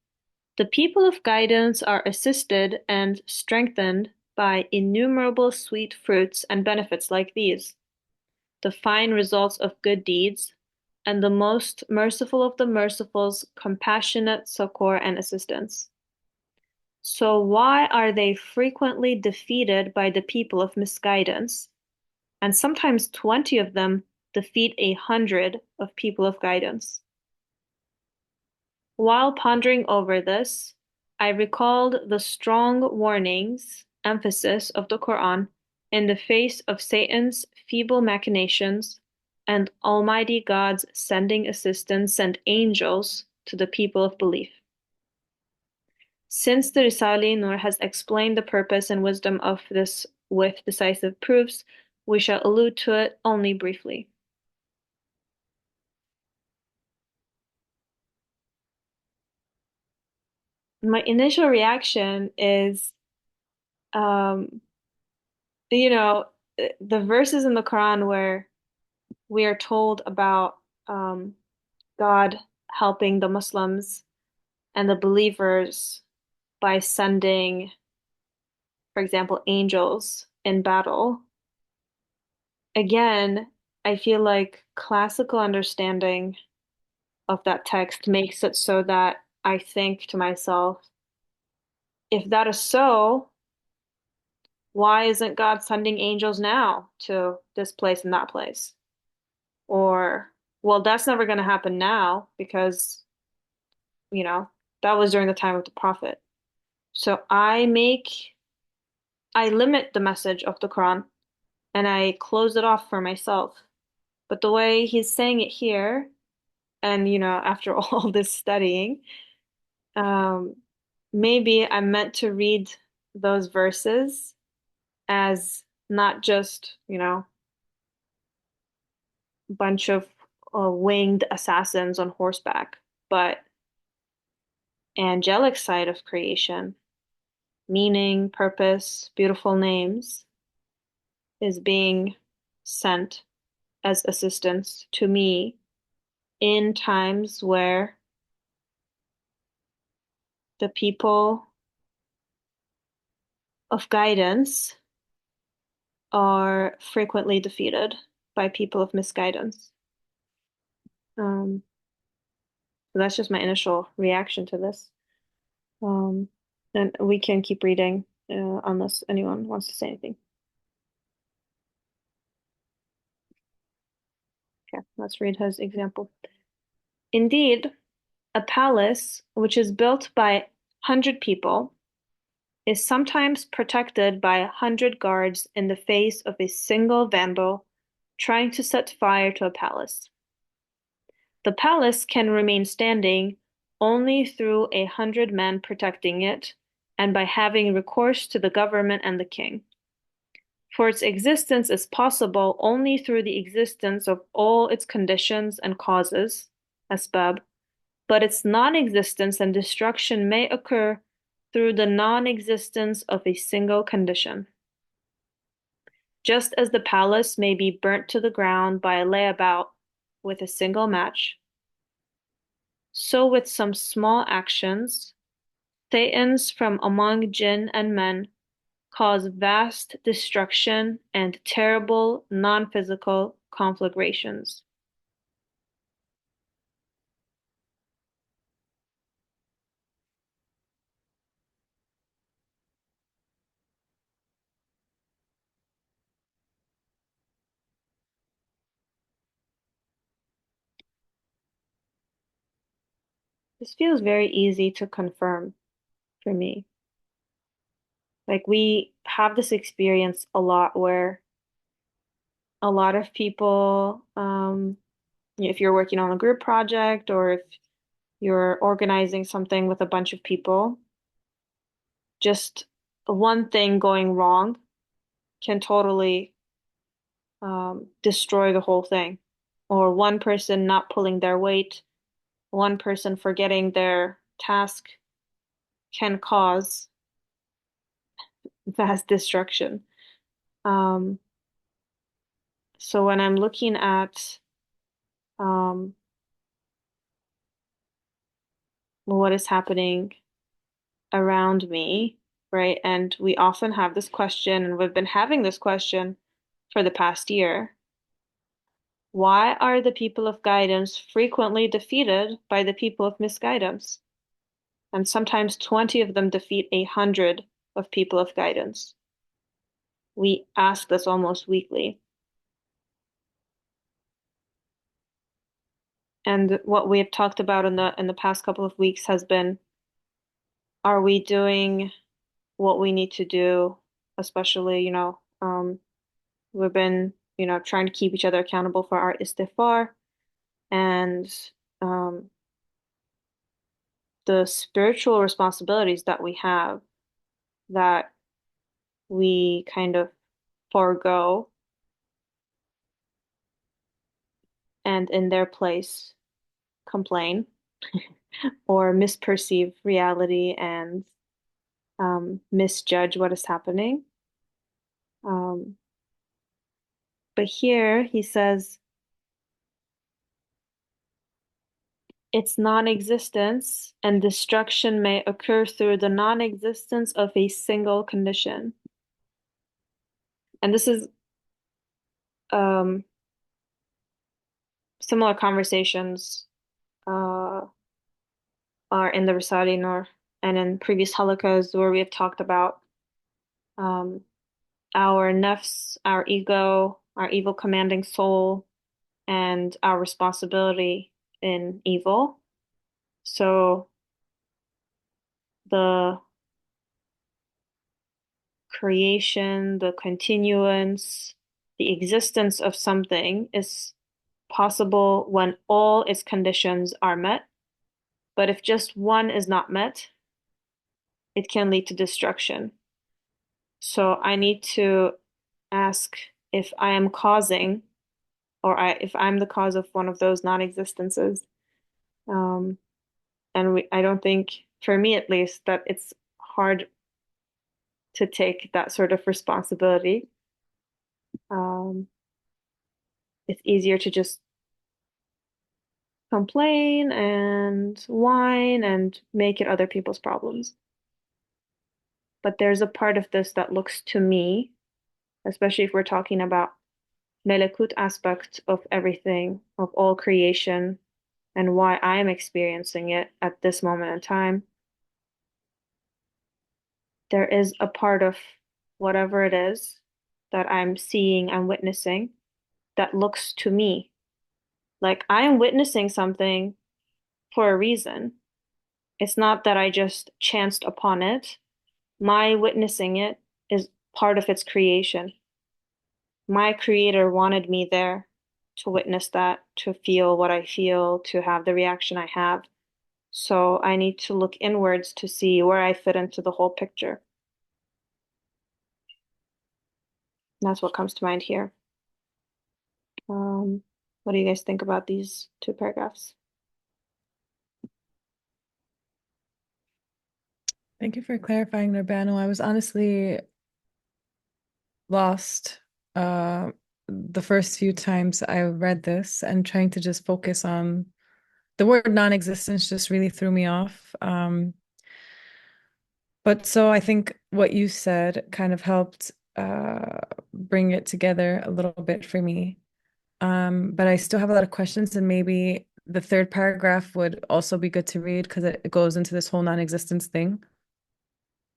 the people of guidance are assisted and strengthened by innumerable sweet fruits and benefits like these, the fine results of good deeds, and the most merciful of the merciful's compassionate succor and assistance. So why are they frequently defeated by the people of misguidance, and sometimes 20 of them defeat 100 of people of guidance? While pondering over this, I recalled the strong warnings, emphasis of the Quran in the face of Satan's feeble machinations and Almighty God's sending assistants and angels to the people of belief. Since the Risale-i-Nur has explained the purpose and wisdom of this with decisive proofs, we shall allude to it only briefly. My initial reaction is, the verses in the Quran where we are told about God helping the Muslims and the believers by sending, for example, angels in battle. Again, I feel like classical understanding of that text makes it so that I think to myself, if that is so, why isn't God sending angels now to this place and that place? Or, well, that's never going to happen now because, that was during the time of the Prophet. So I limit the message of the Quran and I close it off for myself. But the way he's saying it here, and after all this studying, maybe I'm meant to read those verses as not just, bunch of winged assassins on horseback, but angelic side of creation, meaning, purpose, beautiful names, is being sent as assistance to me in times where the people of guidance are frequently defeated by people of misguidance. So that's just my initial reaction to this. And we can keep reading unless anyone wants to say anything. Okay, let's read his example. Indeed, a palace which is built by 100 people is sometimes protected by 100 guards in the face of a single vandal trying to set fire to a palace. The palace can remain standing only through 100 men protecting it and by having recourse to the government and the king. For its existence is possible only through the existence of all its conditions and causes, asbab, but its non-existence and destruction may occur through the non-existence of a single condition. Just as the palace may be burnt to the ground by a layabout with a single match, so with some small actions, Thetans from among jinn and men cause vast destruction and terrible non-physical conflagrations. This feels very easy to confirm for me. Like we have this experience a lot where a lot of people, if you're working on a group project or if you're organizing something with a bunch of people, just one thing going wrong can totally destroy the whole thing. Or one person not pulling their weight, one person forgetting their task can cause vast destruction. Um, so when I'm looking at um, what is happening around me, right? And we often have this question, and we've been having this question for the past year. Why are the people of guidance frequently defeated by the people of misguidance? And sometimes 20 of them defeat 100 of people of guidance. We ask this almost weekly. And what we have talked about in the past couple of weeks has been, are we doing what we need to do, especially, we've been, trying to keep each other accountable for our istighfar and um, the spiritual responsibilities that we have that we kind of forego and in their place complain or misperceive reality and misjudge what is happening. Um, but here he says, its non-existence and destruction may occur through the non-existence of a single condition. And this is similar conversations uh, are in the Risale Nur and in previous halakas where we have talked about um, our nafs, our ego, our evil commanding soul, and our responsibility in evil. So the creation, the continuance, the existence of something is possible when all its conditions are met. But if just one is not met, it can lead to destruction. So I need to ask if I am causing, or if I'm the cause of one of those non-existences. Um, and I don't think, for me at least, that it's hard to take that sort of responsibility. Um, it's easier to just complain and whine and make it other people's problems. But there's a part of this that looks to me, especially if we're talking about Melekut aspect of everything, of all creation, and why I'm experiencing it at this moment in time. There is a part of whatever it is that I'm seeing and witnessing that looks to me like I am witnessing something for a reason. It's not that I just chanced upon it. My witnessing it is part of its creation. My creator wanted me there to witness that, to feel what I feel, to have the reaction I have. So I need to look inwards to see where I fit into the whole picture. that's what comes to mind here. What do you guys think about these two paragraphs? Thank you for clarifying, Nurbanu. I was honestly lost the first few times I read this, and trying to just focus on the word non-existence just really threw me off. But so I think what you said kind of helped bring it together a little bit for me. But I still have a lot of questions, and maybe the third paragraph would also be good to read because it goes into this whole non-existence thing.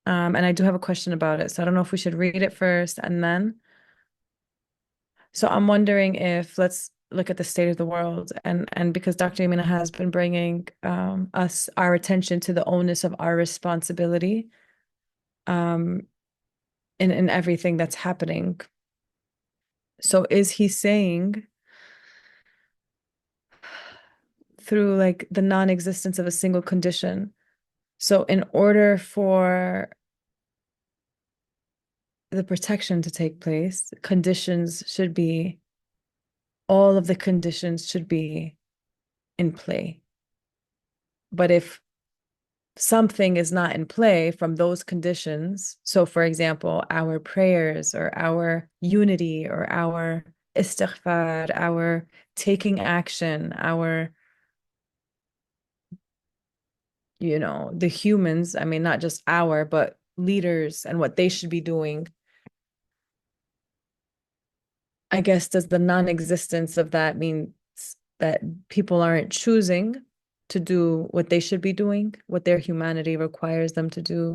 And I do have a question about it. So I don't know if we should read it first and then. So I'm wondering if let's look at the state of the world, and because Dr. Amina has been bringing us our attention to the onus of our responsibility in everything that's happening. So is he saying through like the non-existence of a single condition? So in order for the protection to take place, all of the conditions should be in play. But if something is not in play from those conditions, so for example, our prayers or our unity or our istighfar, our taking action, our, the humans, I mean, not just but leaders and what they should be doing. I guess, does the non-existence of that mean that people aren't choosing to do what they should be doing, what their humanity requires them to do,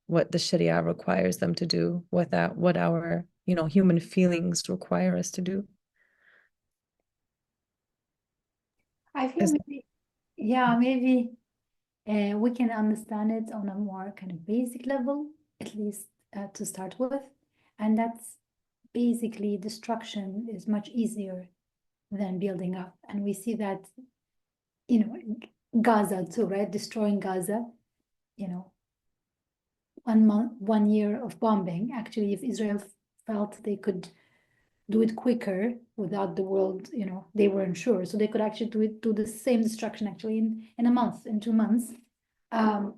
what the Sharia requires them to do, what our, human feelings require us to do? I feel Is maybe, yeah, maybe we can understand it on a more kind of basic level, at least to start with. And that's basically destruction is much easier than building up. And we see that, Gaza too, right? Destroying Gaza, 1 year of bombing. Actually, if Israel felt they could do it quicker without the world, they weren't sure. So they could actually do the same destruction actually in a month, in 2 months. And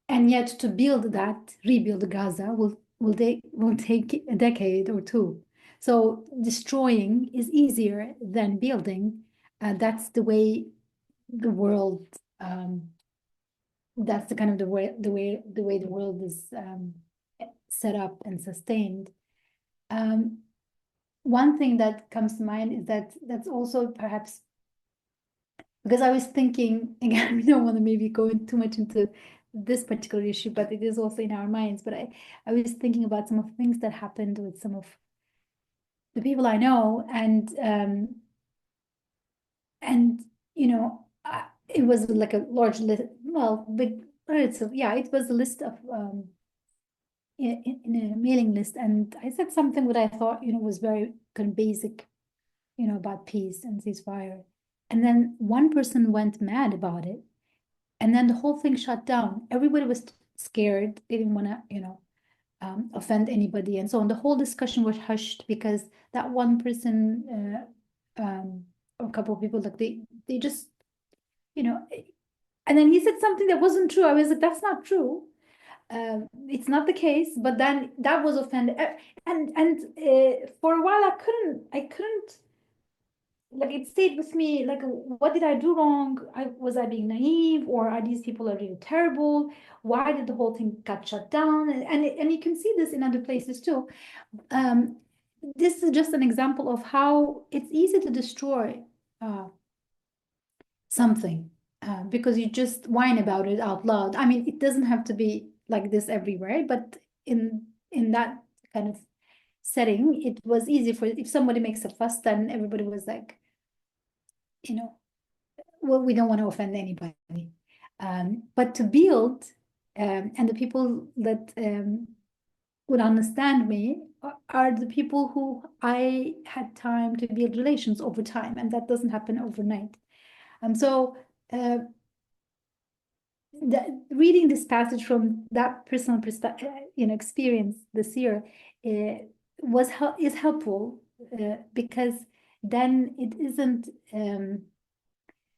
yet to rebuild Gaza will take a decade or two. So destroying is easier than building. That's the way the world, that's the kind of the way the world is set up and sustained. One thing that comes to mind is that that's also perhaps because I was thinking, again, we don't want to maybe go too much into this particular issue, but it is also in our minds. But I was thinking about some of the things that happened with some of the people I know, and it was like a large list, well, big, it was a list of in a mailing list, and I said something that I thought was very kind of basic, about peace and ceasefire, and then one person went mad about it, and then the whole thing shut down. Everybody was scared. They didn't want to, offend anybody, and so on. The whole discussion was hushed because that one person, or a couple of people, like they just, and then he said something that wasn't true. I was like, that's not true. It's not the case. But then that was offended, and for a while I couldn't. Like it stayed with me, like what did I do wrong? Was I being naive, or are these people are really terrible? Why did the whole thing got shut down? And you can see this in other places too. This is just an example of how it's easy to destroy something because you just whine about it out loud. I mean, it doesn't have to be like this everywhere, but in that kind of setting, it was easy for if somebody makes a fuss, then everybody was like, well, we don't want to offend anybody. But to build, and the people that would understand me are the people who I had time to build relations over time, and that doesn't happen overnight. So reading this passage from that personal experience this year, is helpful because then it isn't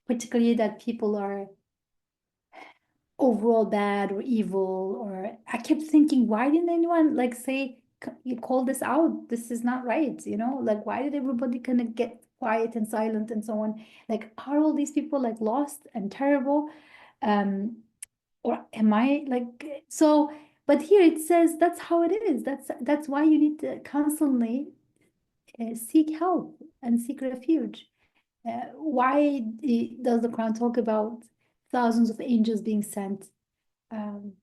particularly that people are overall bad or evil. Or I kept thinking, why didn't anyone like say, you call this out, this is not right, you know, like why did everybody kind of get quiet and silent and so on? Like, are all these people like lost and terrible? Or am I like so? But here it says that's how it is. That's why you need to constantly seek help and seek refuge. Why does the Quran talk about thousands of angels being sent um,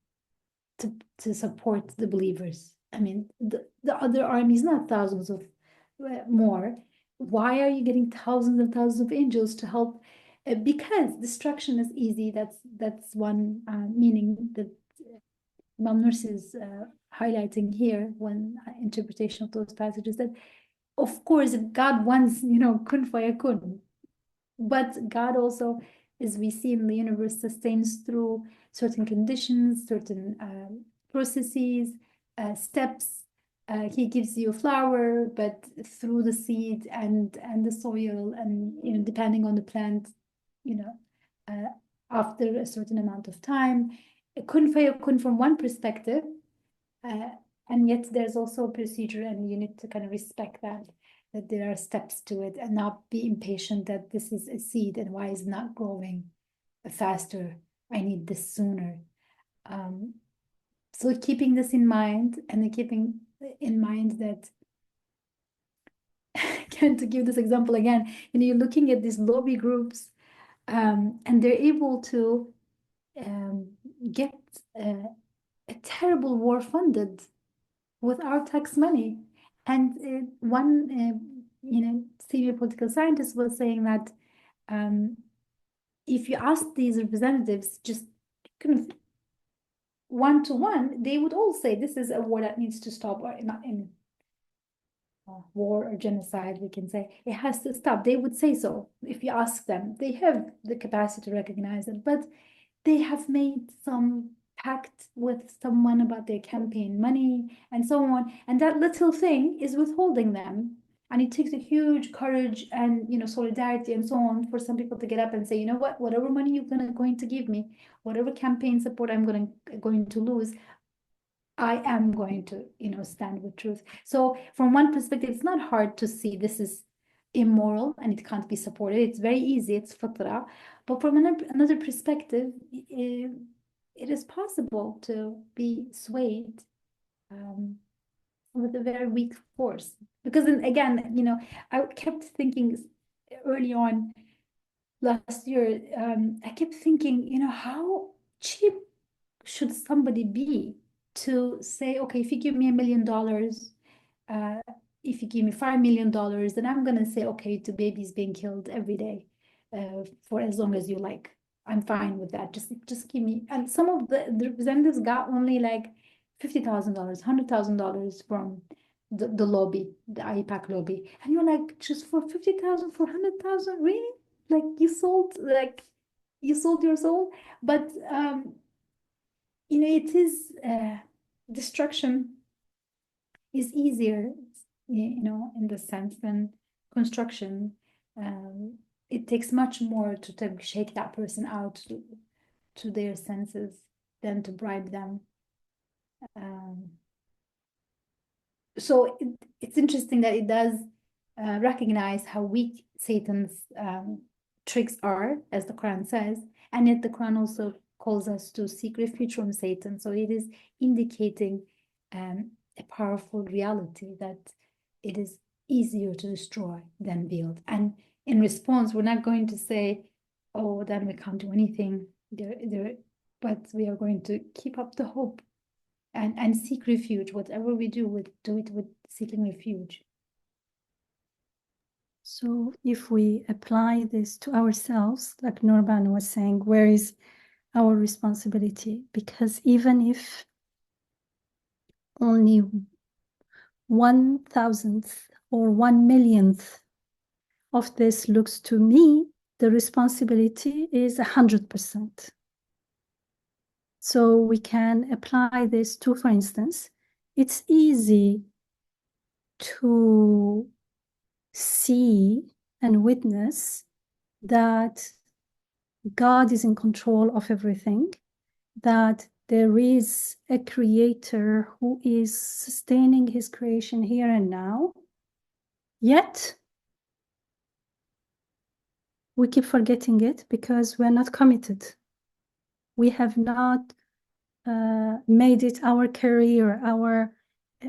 to support the believers? I mean, the other armies, not thousands of more. Why are you getting thousands and thousands of angels to help? Because destruction is easy. That's one meaning that Imam Nursi is highlighting here when interpretation of those passages. That of course God wants, you know, kun fayakun, but God also, as we see in the universe, sustains through certain conditions, certain processes, steps. He gives you a flower, but through the seed and the soil, and you know, depending on the plant, you know, after a certain amount of time, kun fayakun from one perspective, and yet there's also a procedure, and you need to kind of respect that there are steps to it, and not be impatient that this is a seed and why is it not growing faster? I need this sooner. So keeping this in mind, and keeping in mind that, again, to give this example again, you know, you're looking at these lobby groups, and they're able to get a terrible war funded with our tax money. And one, you know, senior political scientist was saying that if you ask these representatives just kind of one to one, they would all say this is a war that needs to stop, or not in war or genocide, we can say it has to stop. They would say so if you ask them. They have the capacity to recognize it, but they have made some pact with someone about their campaign money and so on, and that little thing is withholding them. And it takes a huge courage and, you know, solidarity and so on for some people to get up and say, you know what, whatever money you're going to give me, whatever campaign support I'm going to lose, I am going to, you know, stand with truth. So from one perspective, it's not hard to see this is immoral and it can't be supported. It's very easy, it's fatra. But from another perspective, it is possible to be swayed with a very weak force. Because then again, you know, I kept thinking early on last year, I kept thinking, you know, how cheap should somebody be to say, okay, if you give me $1 million, if you give me $5 million, then I'm gonna say, okay, to babies being killed every day for as long as you like. I'm fine with that. Just give me. And some of the representatives got only like $50,000, $100,000 from the lobby, the AIPAC lobby, and you're like, just for 50,000, for 100,000, really? Like you sold your soul. But you know, it is destruction is easier, you know, in the sense than construction. It takes much more to shake that person out to their senses than to bribe them. So it's interesting that it does recognize how weak Satan's tricks are, as the Quran says, and yet the Quran also calls us to seek refuge from Satan. So it is indicating a powerful reality that it is easier to destroy than build. And in response, we're not going to say, oh, then we can't do anything, but we are going to keep up the hope and seek refuge. Whatever we do it with seeking refuge. So if we apply this to ourselves, like Nurban was saying, where is our responsibility? Because even if only 1,000th or 1,000,000th of this looks to me, the responsibility is 100%. So we can apply this to, for instance, it's easy to see and witness that God is in control of everything, that there is a creator who is sustaining his creation here and now, yet we keep forgetting it because we're not committed. We have not made it our career,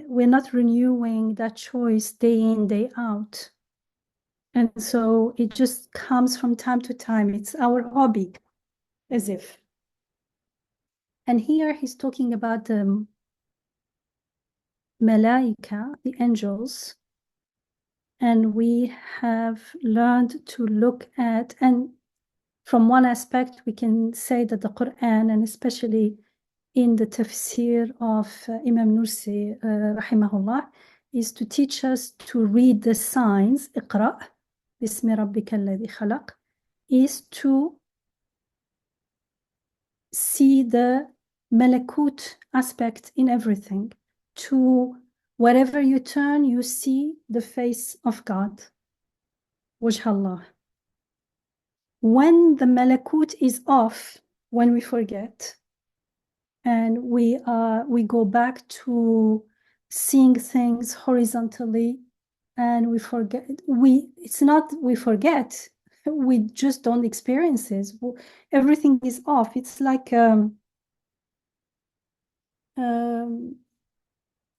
we're not renewing that choice day in, day out. And so it just comes from time to time. It's our hobby, as if. And here he's talking about the malaika, the angels. And we have learned to look at, and from one aspect, we can say that the Quran, and especially in the tafsir of Imam Nursi, rahimahullah, is to teach us to read the signs, Iqra, Bismi Rabbika alladhi khalaq, is to see the malakut aspect in everything. To wherever you turn, you see the face of God, Wajh Allah. When the malakut is off, when we forget, and we go back to seeing things horizontally, and we forget, it's not we forget, we just don't experience it. Everything is off. It's like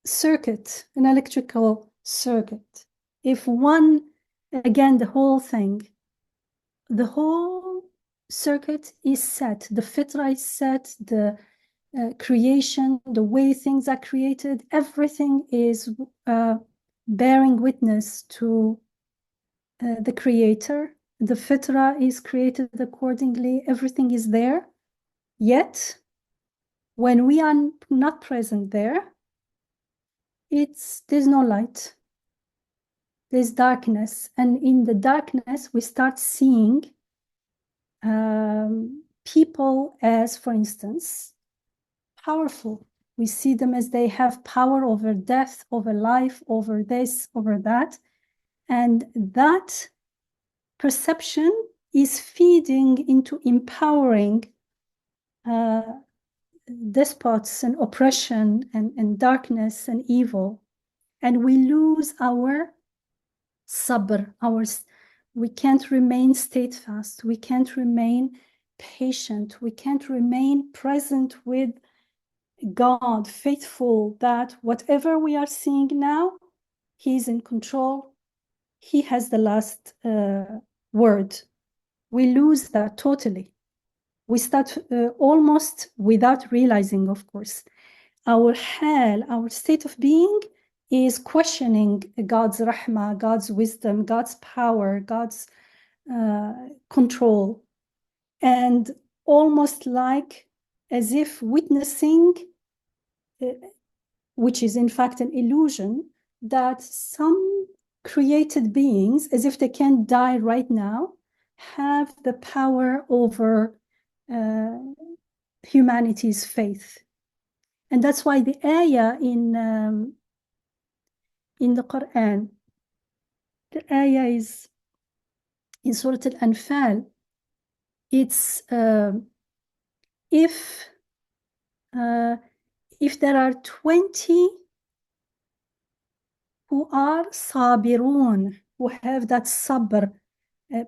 circuit, an electrical circuit. If one, again, the whole circuit is set, the fitra is set, the creation, the way things are created, everything is bearing witness to the creator. The fitra is created accordingly, everything is there. Yet, when we are not present there, there's no light. There's darkness. And in the darkness, we start seeing people as, for instance, powerful. We see them as they have power over death, over life, over this, over that. And that perception is feeding into empowering despots and oppression and darkness and evil. And we lose our sabr, we can't remain steadfast, we can't remain patient, we can't remain present with God, faithful that whatever we are seeing now, He's in control, He has the last word. We lose that totally. We start almost without realizing, of course, our hal, our state of being is questioning God's rahmah, God's wisdom, God's power, God's control. And almost like as if witnessing, which is in fact an illusion, that some created beings, as if they can't die right now, have the power over humanity's faith. And that's why the ayah in the Quran, the ayah is in Surah Al-Anfal. It's if there are 20 who are sabirun, who have that sabr,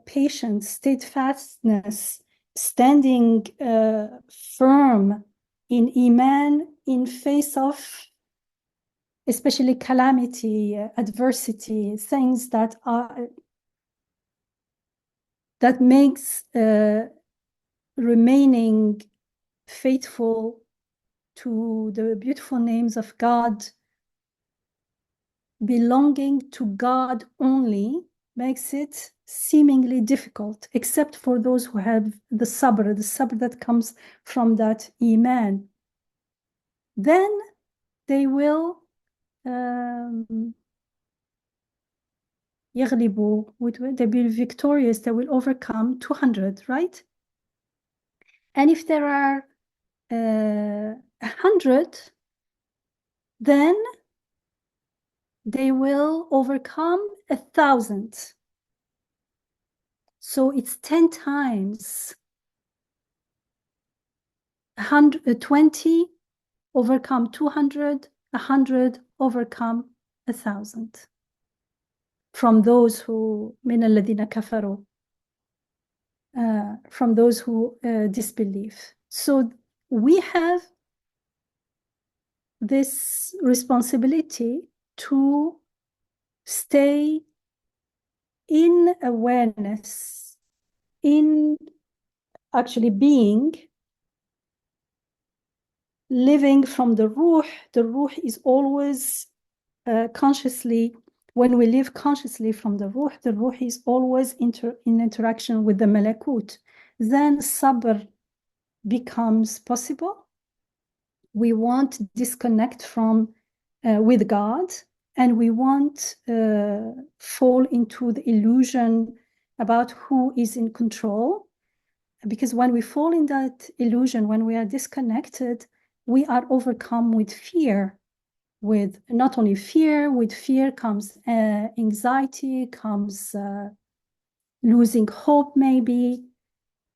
patience, steadfastness, standing firm in iman in face of especially calamity, adversity, things that makes remaining faithful to the beautiful names of God, belonging to God only, makes it seemingly difficult, except for those who have the sabr that comes from that iman. Then they will يغلبوا, they will be victorious, they will overcome 200, right? And if there are 100, then they will overcome 1,000. So it's 10 times 20 overcome 200, 100 overcome 1,000 from those who من الذين كفروا, from those who disbelieve. So we have this responsibility to stay in awareness, in actually being, living from the ruh. The ruh is always consciously, when we live consciously from the ruh is always in interaction with the malakut. Then sabr becomes possible. We won't disconnect from with God, and we won't fall into the illusion about who is in control. Because when we fall in that illusion, when we are disconnected, we are overcome with fear. With not only fear, with fear comes anxiety, comes losing hope maybe.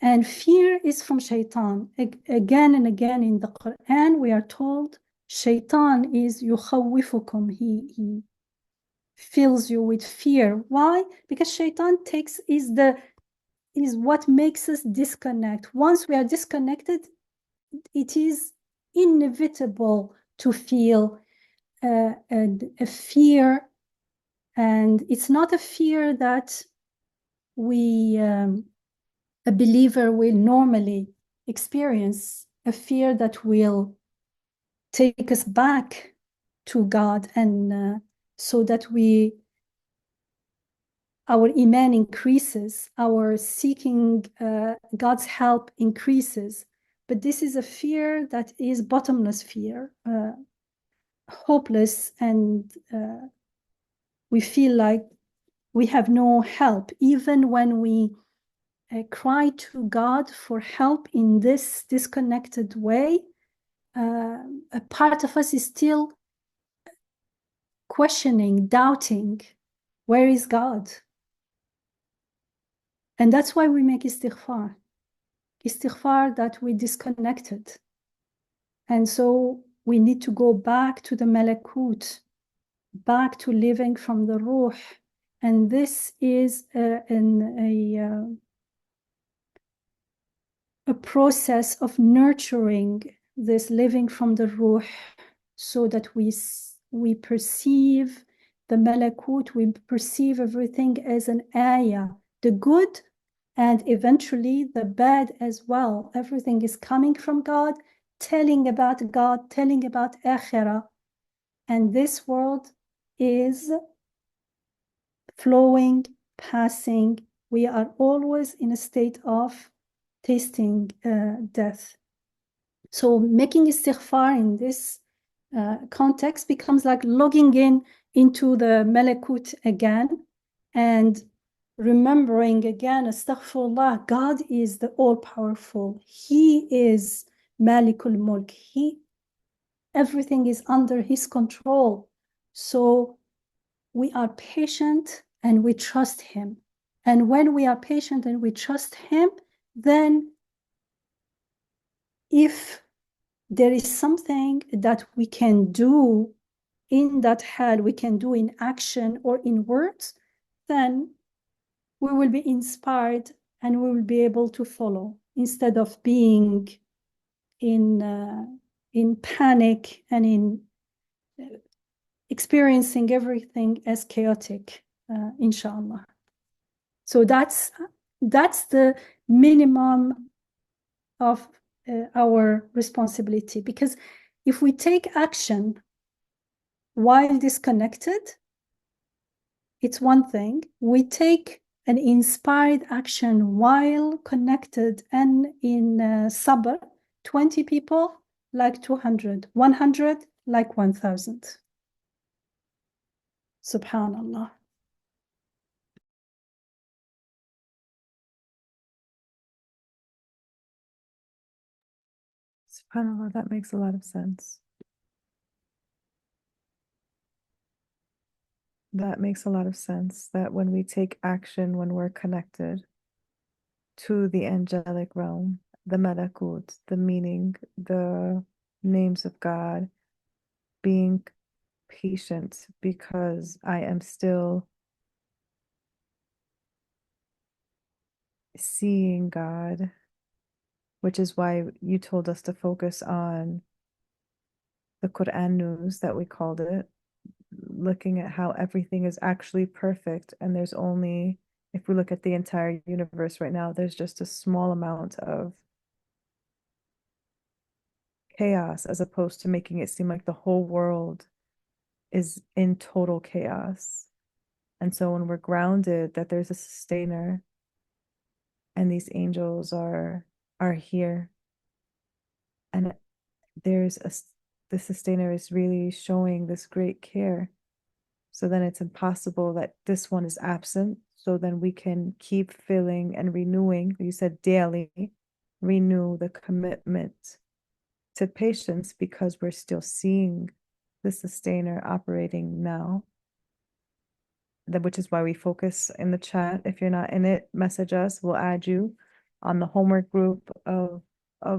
And fear is from shaitan. Again and again in the Quran, we are told shaitan is yukhawwifukum. He fills you with fear. Why? Because shaitan is what makes us disconnect. Once we are disconnected, it is inevitable to feel a fear, and it's not a fear that a believer will normally experience, a fear that will take us back to God, and so that our iman increases, our seeking God's help increases. But this is a fear that is bottomless fear, hopeless, and we feel like we have no help. Even when we cry to God for help in this disconnected way, a part of us is still questioning, doubting, where is God? And that's why we make istighfar. Istighfar that we disconnected. And so we need to go back to the malakut, back to living from the ruh. And this is a process of nurturing this living from the ruh, so that we perceive the malakut, we perceive everything as an ayah, the good and eventually the bad as well. Everything is coming from God, telling about God, telling about akhirah. And this world is flowing, passing. We are always in a state of tasting death. So making istighfar in this context becomes like logging into the malakut again, and remembering again, astaghfirullah, God is the all-powerful. He is Malikul Mulk. Everything is under his control. So we are patient and we trust him. And when we are patient and we trust him, then if there is something that we can do in that hal, we can do in action or in words, then we will be inspired and we will be able to follow, instead of being in panic and in experiencing everything as chaotic, inshallah. So that's the minimum of our responsibility, because if we take action while disconnected, it's one thing. We take an inspired action while connected and in sabr, 20 people like 200, 100 like 1,000. Subhanallah. SubhanAllah, that makes a lot of sense. That makes a lot of sense, that when we take action, when we're connected to the angelic realm, the malakut, the meaning, the names of God, being patient because I am still seeing God, which is why you told us to focus on the Quran news that we called it, looking at how everything is actually perfect. And there's only, if we look at the entire universe right now, there's just a small amount of chaos as opposed to making it seem like the whole world is in total chaos. And so when we're grounded, that there's a sustainer and these angels are here, and there's the sustainer is really showing this great care. So then it's impossible that this one is absent. So then we can keep filling and renewing. You said daily, renew the commitment to patience because we're still seeing the sustainer operating now. That which is why we focus in the chat. If you're not in it, message us. We'll add you on the homework group of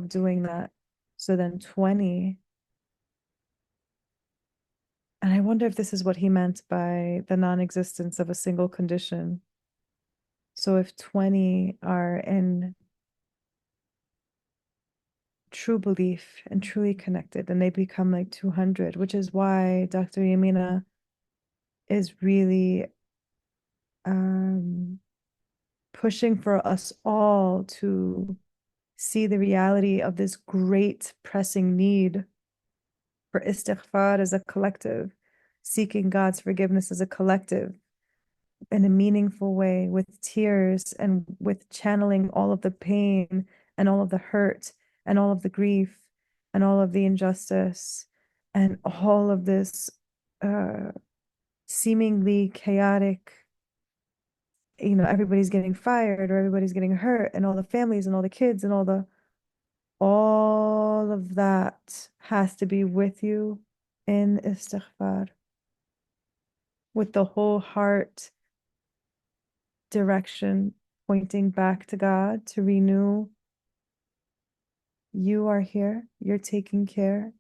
doing that. So then 20. And I wonder if this is what he meant by the non-existence of a single condition. So if 20 are in true belief and truly connected, then they become like 200, which is why Dr. Yamina is really pushing for us all to see the reality of this great pressing need for istighfar as a collective, seeking God's forgiveness as a collective in a meaningful way, with tears and with channeling all of the pain and all of the hurt and all of the grief and all of the injustice and all of this seemingly chaotic, everybody's getting fired or everybody's getting hurt, and all the families and all the kids and all of that has to be with you in istighfar, with the whole heart direction pointing back to God to renew. You are here, you're taking care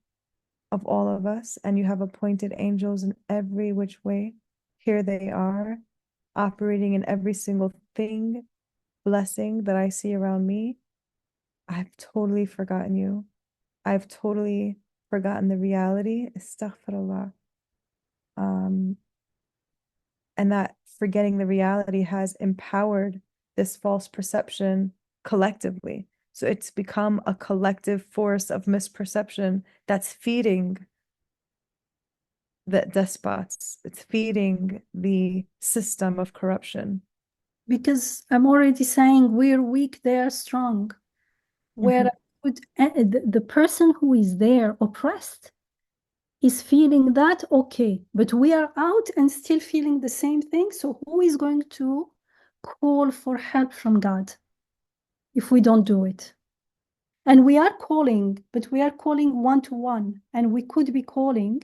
of all of us, and you have appointed angels in every which way. Here they are, operating in every single thing, blessing that I see around me. I've totally forgotten you. I've totally forgotten the reality. Astaghfirullah. And that forgetting the reality has empowered this false perception collectively. So it's become a collective force of misperception that's feeding the despots. It's feeding the system of corruption. Because I'm already saying we're weak, they are strong. Where the person who is there oppressed is feeling that, okay, but we are out and still feeling the same thing. So who is going to call for help from God if we don't do it? And we are calling, but we are calling 1 to 1, and we could be calling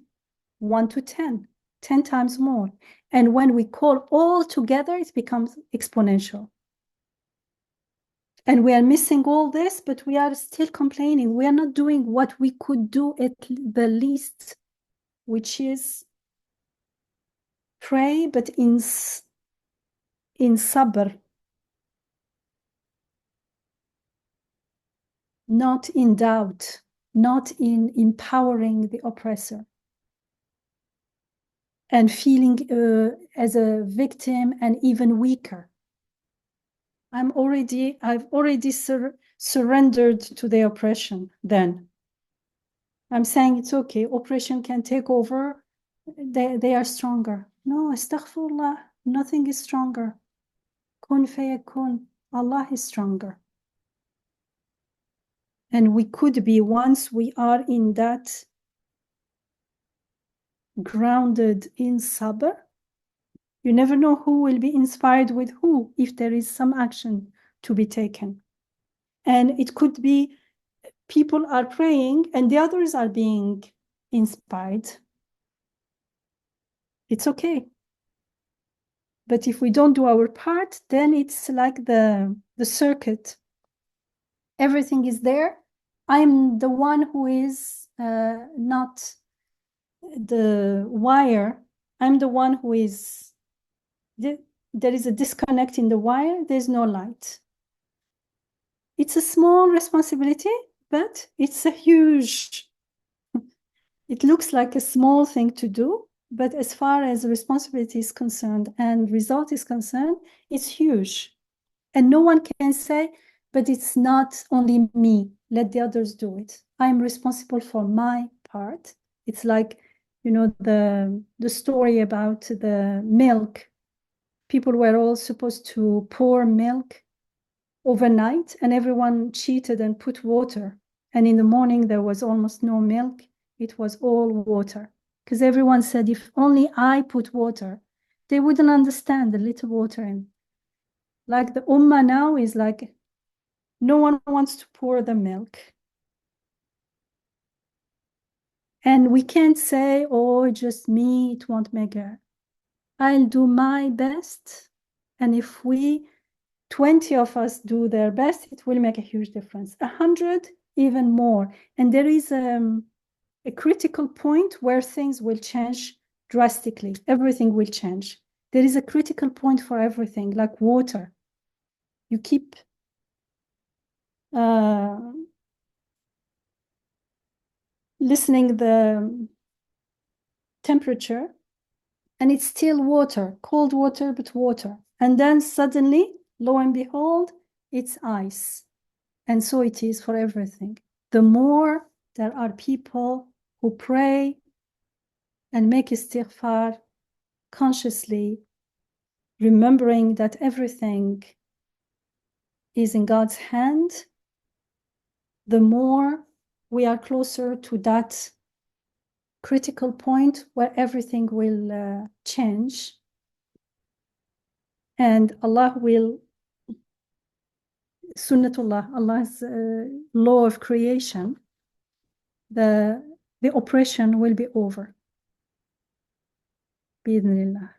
1 to 10, 10 times more. And when we call all together, it becomes exponential. And we are missing all this, but we are still complaining. We are not doing what we could do at the least, which is pray, but in sabr, not in doubt, not in empowering the oppressor and feeling as a victim and even weaker. I've already surrendered to the oppression then. I'm saying it's okay, oppression can take over, they are stronger. No, astaghfirullah, nothing is stronger. Kun fayakun, Allah is stronger. And we could be, once we are in that grounded in sabr, you never know who will be inspired with who if there is some action to be taken. And it could be people are praying and the others are being inspired. It's okay. But if we don't do our part, then it's like the circuit. Everything is there. I'm the one who is not the wire. I'm the one who is, there is a disconnect in the wire, there's no light. It's a small responsibility, but it's a huge, it looks like a small thing to do, but as far as responsibility is concerned and result is concerned, it's huge. And no one can say, but it's not only me, let the others do it. I'm responsible for my part. It's like, you know, the story about the milk. People were all supposed to pour milk overnight, and everyone cheated and put water. And in the morning, there was almost no milk. It was all water. Because everyone said, if only I put water, they wouldn't understand the little water. And like the ummah now is like, no one wants to pour the milk. And we can't say, oh, just me, it won't make a. I'll do my best. And if 20 of us do their best, it will make a huge difference. 100, even more. And there is a critical point where things will change drastically. Everything will change. There is a critical point for everything, like water. You keep listening the temperature, and it's still water, cold water, but water. And then suddenly, lo and behold, it's ice. And so it is for everything. The more there are people who pray and make istighfar consciously, remembering that everything is in God's hand, the more we are closer to that critical point where everything will change. And Allah will, Sunnatullah, Allah's law of creation, the oppression will be over. Bi-idhnillah.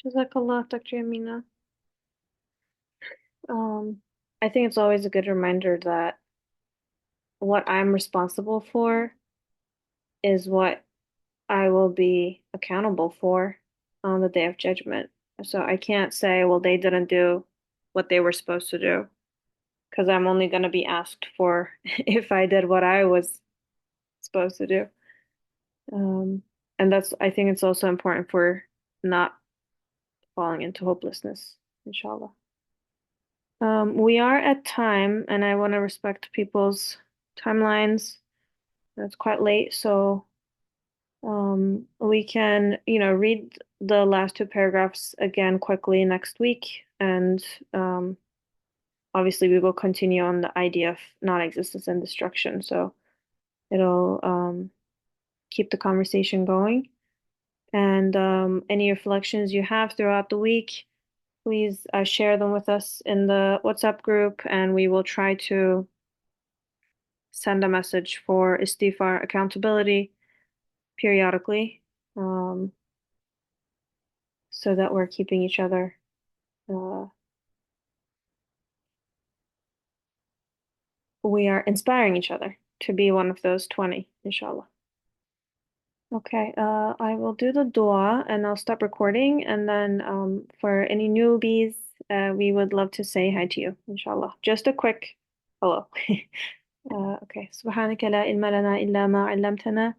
Jazakallah, Dr. Amina. I think it's always a good reminder that what I'm responsible for is what I will be accountable for on the day of judgment. So I can't say, well, they didn't do what they were supposed to do, because I'm only going to be asked for if I did what I was supposed to do. And I think it's also important for not falling into hopelessness, inshallah. We are at time, and I want to respect people's timelines. It's quite late, so we can, read the last two paragraphs again quickly next week, and obviously we will continue on the idea of non-existence and destruction, so it'll keep the conversation going. And any reflections you have throughout the week, please share them with us in the WhatsApp group, and we will try to send a message for istighfar accountability periodically, so that we're keeping each other we are inspiring each other to be one of those 20, inshallah. Okay, I will do the dua and I'll stop recording, and then for any newbies, we would love to say hi to you, inshallah. Just a quick hello. Okay. سبحانك لا علم لنا إلا ما علمتنا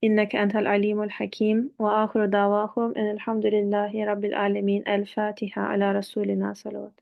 إنك أنت العليم الحكيم وآخر دعواهم أن الحمد لله رب العالمين. الفاتحة على رسولنا صلوات